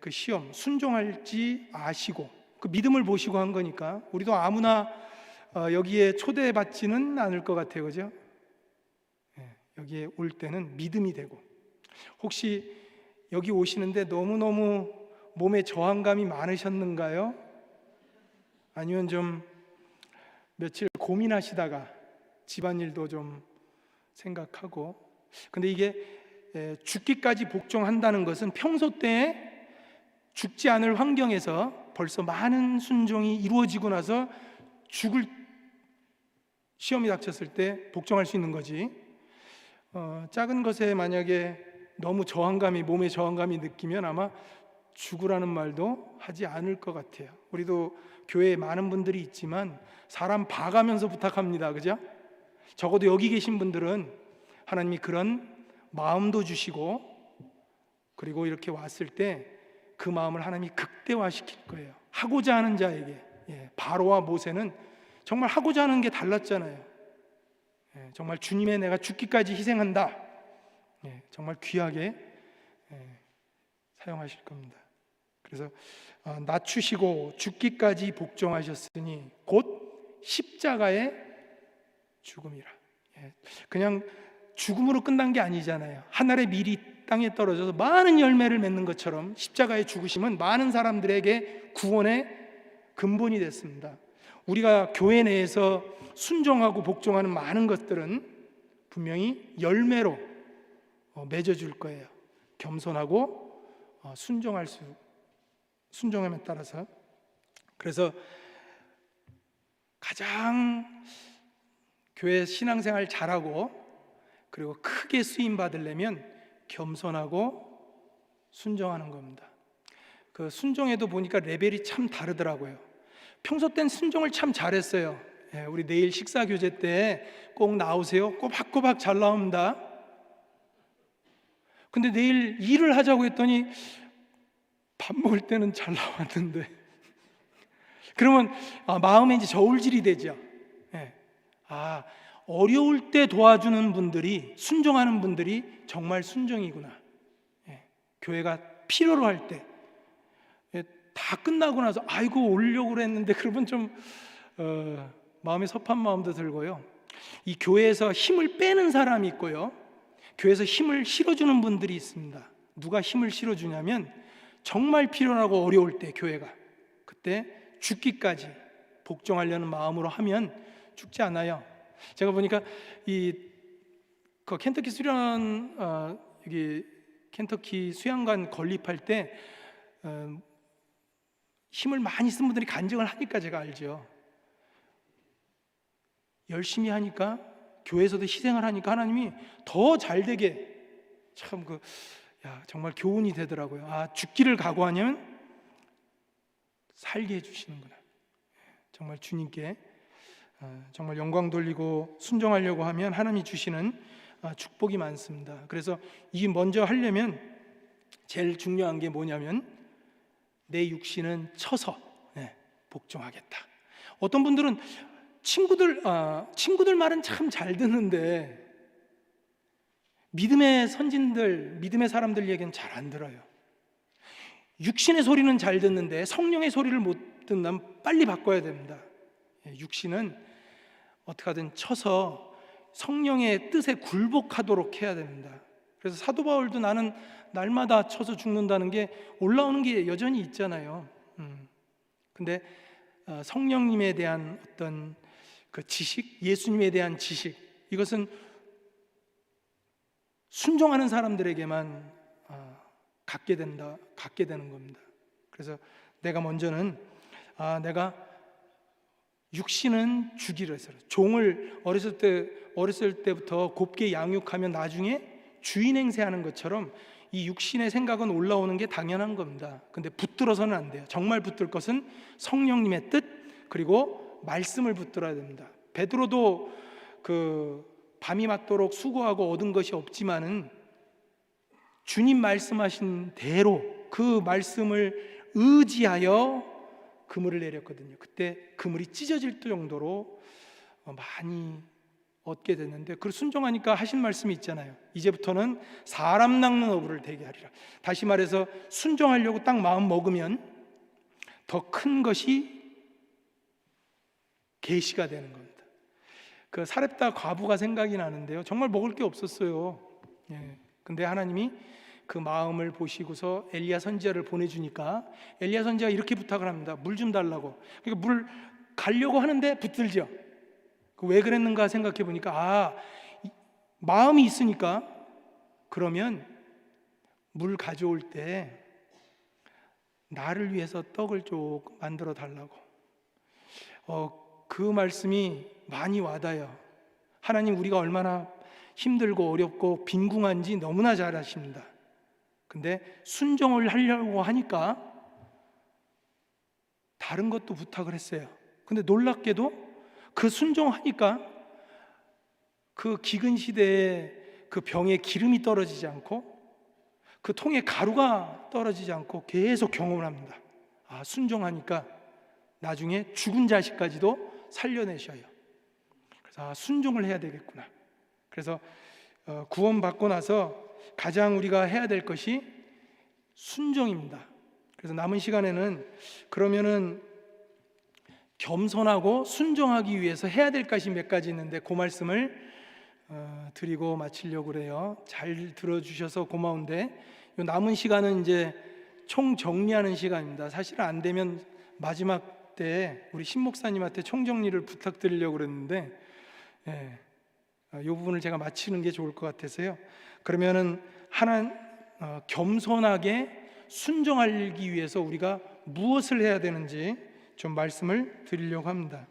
그 시험, 순종할지 아시고 그 믿음을 보시고 한 거니까 우리도 아무나 여기에 초대받지는 않을 것 같아요, 그죠? 여기에 올 때는 믿음이 되고, 혹시 여기 오시는데 너무너무 몸에 저항감이 많으셨는가요? 아니면 좀 며칠 고민하시다가 집안일도 좀 생각하고. 근데 이게 죽기까지 복종한다는 것은 평소 때에 죽지 않을 환경에서 벌써 많은 순종이 이루어지고 나서 죽을 시험이 닥쳤을 때 복종할 수 있는 거지. 작은 것에 만약에 너무 저항감이, 몸에 저항감이 느끼면 아마 죽으라는 말도 하지 않을 것 같아요. 우리도 교회에 많은 분들이 있지만 사람 봐가면서 부탁합니다, 그죠? 적어도 여기 계신 분들은 하나님이 그런 마음도 주시고, 그리고 이렇게 왔을 때 그 마음을 하나님이 극대화시킬 거예요. 하고자 하는 자에게, 바로와 모세는 정말 하고자 하는 게 달랐잖아요. 정말 주님의 내가 죽기까지 희생한다. 정말 귀하게 사용하실 겁니다. 그래서 낮추시고 죽기까지 복종하셨으니 곧 십자가의 죽음이라. 그냥 죽음으로 끝난 게 아니잖아요. 하늘의 밀이 땅에 떨어져서 많은 열매를 맺는 것처럼 십자가의 죽으심은 많은 사람들에게 구원의 근본이 됐습니다. 우리가 교회 내에서 순종하고 복종하는 많은 것들은 분명히 열매로 맺어줄 거예요. 겸손하고 순종함에 따라서. 그래서 가장 교회 신앙생활 잘하고 그리고 크게 쓰임 받으려면 겸손하고 순종하는 겁니다. 그 순종에도 보니까 레벨이 참 다르더라고요. 평소 땐 순종을 참 잘했어요. 우리 내일 식사 교제 때 꼭 나오세요. 꼬박꼬박 잘 나옵니다. 근데 내일 일을 하자고 했더니 밥 먹을 때는 잘 나왔는데 그러면 마음에 이제 저울질이 되죠. 어려울 때 도와주는 분들이, 순종하는 분들이 정말 순종이구나. 교회가 필요로 할 때 다 끝나고 나서 아이고 오려고 그랬는데 그러면 좀 마음에 섭한 마음도 들고요. 이 교회에서 힘을 빼는 사람이 있고요, 교회에서 힘을 실어주는 분들이 있습니다. 누가 힘을 실어주냐면 정말 필요하고 어려울 때 교회가 그때 죽기까지 복종하려는 마음으로 하면 죽지 않아요. 제가 보니까 그 켄터키 수련 여기 켄터키 수양관 건립할 때 힘을 많이 쓴 분들이 간증을 하니까 제가 알죠. 열심히 하니까, 교회에서도 희생을 하니까 하나님이 더 잘되게, 참 정말 교훈이 되더라고요. 죽기를 각오하면 살게 해주시는구나. 정말 주님께 정말 영광 돌리고 순종하려고 하면 하나님이 주시는 축복이 많습니다. 그래서 이 먼저 하려면 제일 중요한 게 뭐냐면 내 육신은 쳐서 복종하겠다. 어떤 분들은 친구들 말은 참 잘 듣는데 믿음의 선진들, 믿음의 사람들 얘기는 잘 안 들어요. 육신의 소리는 잘 듣는데 성령의 소리를 못 듣는다면 빨리 바꿔야 됩니다. 육신은 어떻게 하든 쳐서 성령의 뜻에 굴복하도록 해야 됩니다. 그래서 사도 바울도 나는 날마다 쳐서 죽는다는 게 올라오는 게 여전히 있잖아요. 근데 성령님에 대한 어떤 그 지식, 예수님에 대한 지식, 이것은 순종하는 사람들에게만 갖게 되는 겁니다. 그래서 내가 먼저는 내가 육신은 죽이려 해서 종을 어렸을 때부터 곱게 양육하면 나중에 주인 행세하는 것처럼 이 육신의 생각은 올라오는 게 당연한 겁니다. 근데 붙들어서는 안 돼요. 정말 붙들 것은 성령님의 뜻, 그리고 말씀을 붙들어야 됩니다. 베드로도 밤이 맞도록 수고하고 얻은 것이 없지만은 주님 말씀하신 대로 그 말씀을 의지하여 그물을 내렸거든요. 그때 그물이 찢어질 정도로 많이 얻게 됐는데, 그걸 순종하니까 하신 말씀이 있잖아요. 이제부터는 사람 낚는 어부를 되게 하리라. 다시 말해서 순종하려고 딱 마음 먹으면 더 큰 것이 계시가 되는 겁니다. 그 사렙다 과부가 생각이 나는데요, 정말 먹을 게 없었어요. 근데 하나님이 그 마음을 보시고서 엘리야 선지자를 보내주니까 엘리야 선지자가 이렇게 부탁을 합니다. 물 좀 달라고. 그러니까 물 가려고 하는데 붙들죠. 왜 그랬는가 생각해 보니까 마음이 있으니까, 그러면 물 가져올 때 나를 위해서 떡을 조금 만들어 달라고. 그 말씀이 많이 와닿아요. 하나님, 우리가 얼마나 힘들고 어렵고 빈궁한지 너무나 잘 아십니다. 근데 순종을 하려고 하니까 다른 것도 부탁을 했어요. 근데 놀랍게도 그 순종하니까 그 기근 시대에 그 병에 기름이 떨어지지 않고 그 통에 가루가 떨어지지 않고 계속 경험을 합니다. 순종하니까 나중에 죽은 자식까지도 살려내셔요. 그래서 순종을 해야 되겠구나. 그래서 구원받고 나서 가장 우리가 해야 될 것이 순종입니다. 그래서 남은 시간에는 그러면은 겸손하고 순종하기 위해서 해야 될 것이 몇 가지 있는데 그 말씀을 드리고 마치려고 그래요. 잘 들어주셔서 고마운데 이 남은 시간은 이제 총 정리하는 시간입니다. 사실 안 되면 마지막 때 우리 신 목사님한테 총 정리를 부탁드리려고 그랬는데 이 부분을 제가 마치는 게 좋을 것 같아서요. 그러면은 겸손하게 순종하기 위해서 우리가 무엇을 해야 되는지 좀 말씀을 드리려고 합니다.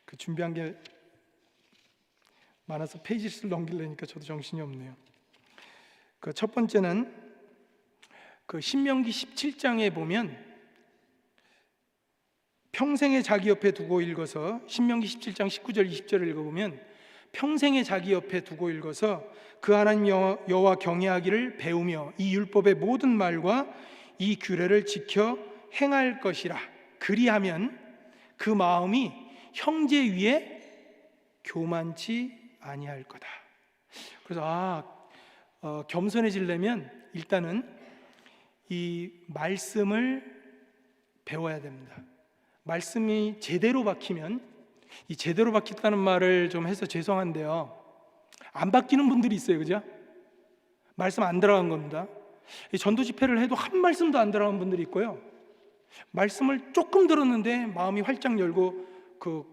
그 준비한 게 많아서 페이지를 넘기려니까 저도 정신이 없네요. 그 첫 번째는 그 신명기 17장에 보면 평생에 자기 옆에 두고 읽어서 신명기 17장 19절 20절을 읽어보면 평생에 자기 옆에 두고 읽어서 그 하나님 여호와 경외하기를 배우며 이 율법의 모든 말과 이 규례를 지켜 행할 것이라. 그리하면 그 마음이 형제 위에 교만치 아니할 거다. 그래서 겸손해지려면 일단은 이 말씀을 배워야 됩니다. 말씀이 제대로 박히면, 이 제대로 박혔다는 말을 좀 해서 죄송한데요, 안 바뀌는 분들이 있어요. 그죠? 말씀 안 들어간 겁니다. 전도 집회를 해도 한 말씀도 안 들어간 분들이 있고요, 말씀을 조금 들었는데 마음이 활짝 열고 그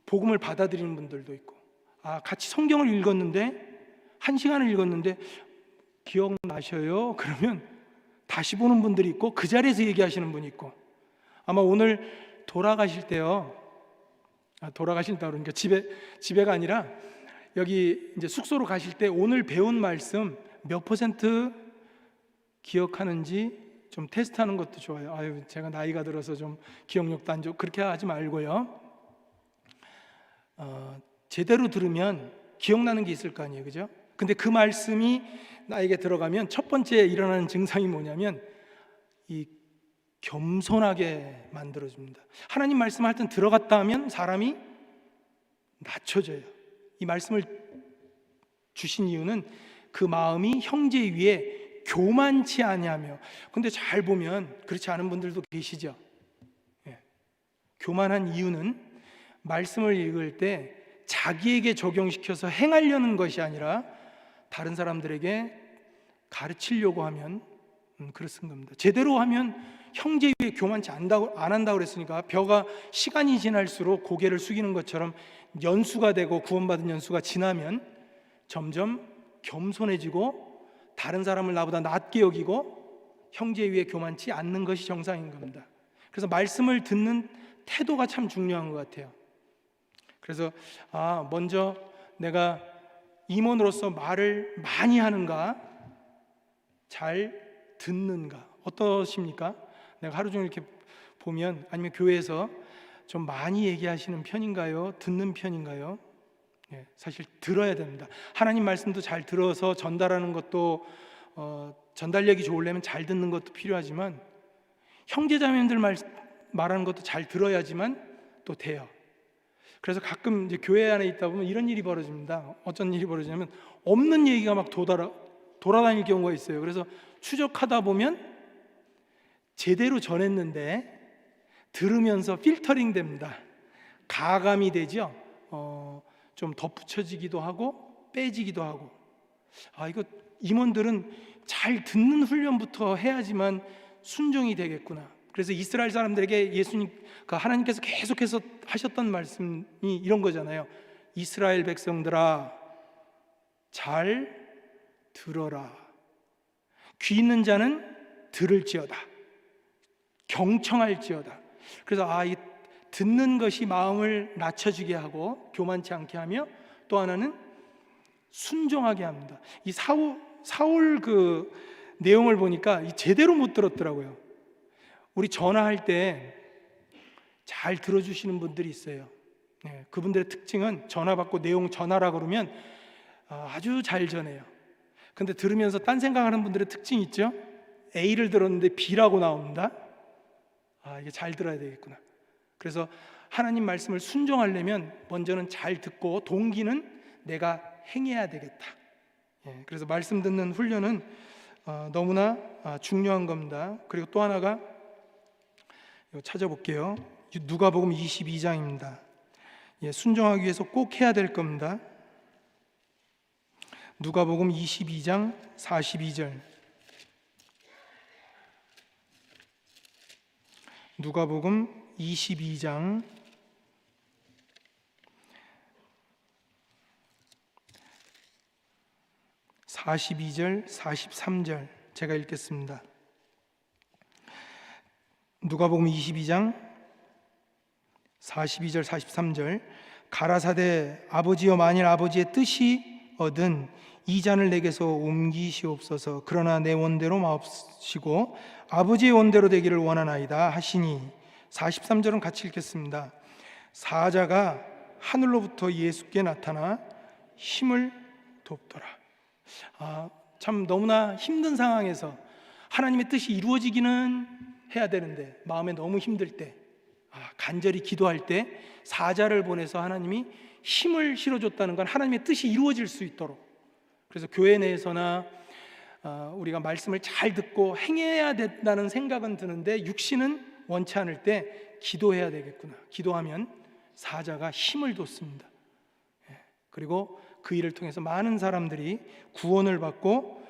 복음을 받아들이는 분들도 있고, 같이 성경을 읽었는데 1시간을 읽었는데 기억나셔요? 그러면 다시 보는 분들이 있고 그 자리에서 얘기하시는 분이 있고, 아마 오늘 돌아가실 때요, 돌아가신다 그러니까 집에가 아니라 여기 이제 숙소로 가실 때 오늘 배운 말씀 몇 퍼센트 기억하는지 좀 테스트하는 것도 좋아요. 제가 나이가 들어서 좀 기억력도 안 좋고 그렇게 하지 말고요, 제대로 들으면 기억나는 게 있을 거 아니에요. 그죠? 근데 그 말씀이 나에게 들어가면 첫 번째 일어나는 증상이 뭐냐면 이 겸손하게 만들어줍니다. 하나님 말씀할 땐 들어갔다 하면 사람이 낮춰져요. 이 말씀을 주신 이유는 그 마음이 형제 위에 교만치 아니하며. 근데 잘 보면 그렇지 않은 분들도 계시죠. 교만한 이유는 말씀을 읽을 때 자기에게 적용시켜서 행하려는 것이 아니라 다른 사람들에게 가르치려고 하면 그렇습니다. 겁니다. 제대로 하면 형제 위에 교만치 안 한다고 그랬으니까 벼가 시간이 지날수록 고개를 숙이는 것처럼 연수가 되고 구원받은 연수가 지나면 점점 겸손해지고 다른 사람을 나보다 낮게 여기고 형제 위에 교만치 않는 것이 정상인 겁니다. 그래서 말씀을 듣는 태도가 참 중요한 것 같아요. 그래서 먼저 내가 임원으로서 말을 많이 하는가, 잘 듣는가, 어떠십니까? 내가 하루 종일 이렇게 보면, 아니면 교회에서 좀 많이 얘기하시는 편인가요? 듣는 편인가요? 사실 들어야 됩니다. 하나님 말씀도 잘 들어서 전달하는 것도 전달력이 좋으려면 잘 듣는 것도 필요하지만 형제자매들 말하는 것도 잘 들어야지만 또 돼요. 그래서 가끔 이제 교회 안에 있다 보면 이런 일이 벌어집니다. 어떤 일이 벌어지냐면 없는 얘기가 막 돌아다닐 경우가 있어요. 그래서 추적하다 보면 제대로 전했는데 들으면서 필터링 됩니다. 가감이 되죠. 좀 덧붙여지기도 하고 빼지기도 하고. 이거 임원들은 잘 듣는 훈련부터 해야지만 순종이 되겠구나. 그래서 이스라엘 사람들에게 하나님께서 계속해서 하셨던 말씀이 이런 거잖아요. 이스라엘 백성들아, 잘 들어라. 귀 있는 자는 들을지어다. 경청할지어다. 그래서 이 듣는 것이 마음을 낮춰지게 하고 교만치 않게 하며, 또 하나는 순종하게 합니다. 이 사울 그 내용을 보니까 제대로 못 들었더라고요. 우리 전화할 때 잘 들어주시는 분들이 있어요. 그분들의 특징은 전화 받고 내용 전하라 그러면 아주 잘 전해요. 근데 들으면서 딴 생각하는 분들의 특징이 있죠. A를 들었는데 B라고 나옵니다. 이게 잘 들어야 되겠구나. 그래서 하나님 말씀을 순종하려면 먼저는 잘 듣고 동기는 내가 행해야 되겠다. 그래서 말씀 듣는 훈련은 너무나 중요한 겁니다. 그리고 또 하나가 이거 찾아볼게요. 누가복음 22장입니다. 순종하기 위해서 꼭 해야 될 겁니다. 누가복음 22장 42절. 누가복음 22장 42절 43절 제가 읽겠습니다. 누가복음 22장 42절 43절. 가라사대 아버지여, 만일 아버지의 뜻이 얻은 이 잔을 내게서 옮기시옵소서. 그러나 내 원대로 마옵시고 아버지의 원대로 되기를 원하나이다 하시니. 43절은 같이 읽겠습니다. 사자가 하늘로부터 예수께 나타나 힘을 돕더라. 참 너무나 힘든 상황에서 하나님의 뜻이 이루어지기는 해야 되는데 마음에 너무 힘들 때, 간절히 기도할 때 사자를 보내서 하나님이 힘을 실어줬다는 건 하나님의 뜻이 이루어질 수 있도록. 그래서 교회 내에서나 우리가 말씀을 잘 듣고 행해야 된다는 생각은 드는데 육신은 원치 않을 때 기도해야 되겠구나. 기도하면 사자가 힘을 돋습니다. 그리고 그 일을 통해서 많은 사람들이 구원을 받고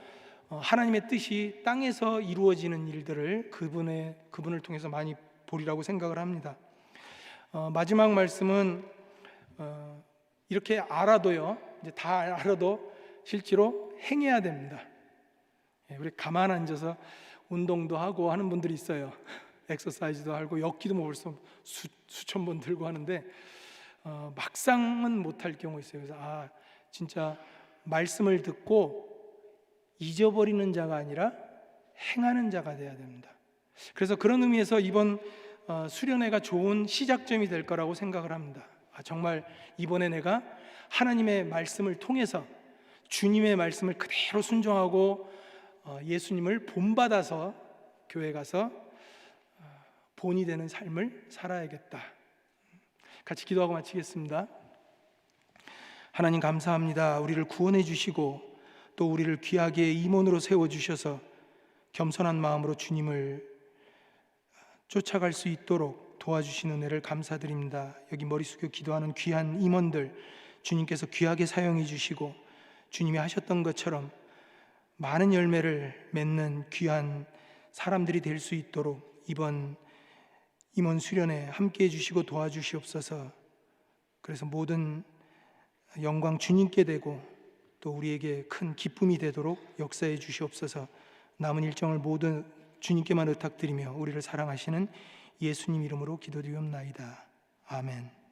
하나님의 뜻이 땅에서 이루어지는 일들을 그분을 통해서 많이 보리라고 생각을 합니다. 마지막 말씀은 이렇게 알아도요, 이제 다 알아도 실제로 행해야 됩니다. 우리 가만 앉아서 운동도 하고 하는 분들이 있어요. 엑서사이즈도 하고 역기도 뭐 벌써 수천 번 들고 하는데 막상은 못할 경우 있어요. 그래서 진짜 말씀을 듣고 잊어버리는 자가 아니라 행하는 자가 돼야 됩니다. 그래서 그런 의미에서 이번 수련회가 좋은 시작점이 될 거라고 생각을 합니다. 정말 이번에 내가 하나님의 말씀을 통해서 주님의 말씀을 그대로 순종하고 예수님을 본받아서 교회 가서 본이 되는 삶을 살아야겠다. 같이 기도하고 마치겠습니다. 하나님 감사합니다. 우리를 구원해 주시고 또 우리를 귀하게 임원으로 세워주셔서 겸손한 마음으로 주님을 쫓아갈 수 있도록 도와주시는 은혜를 감사드립니다. 여기 머리 숙여 기도하는 귀한 임원들 주님께서 귀하게 사용해 주시고 주님이 하셨던 것처럼 많은 열매를 맺는 귀한 사람들이 될 수 있도록 이번 임원 수련회 함께해 주시고 도와주시옵소서. 그래서 모든 영광 주님께 되고 또 우리에게 큰 기쁨이 되도록 역사해 주시옵소서. 남은 일정을 모두 주님께만 의탁드리며 우리를 사랑하시는 예수님 이름으로 기도드리옵나이다. 아멘.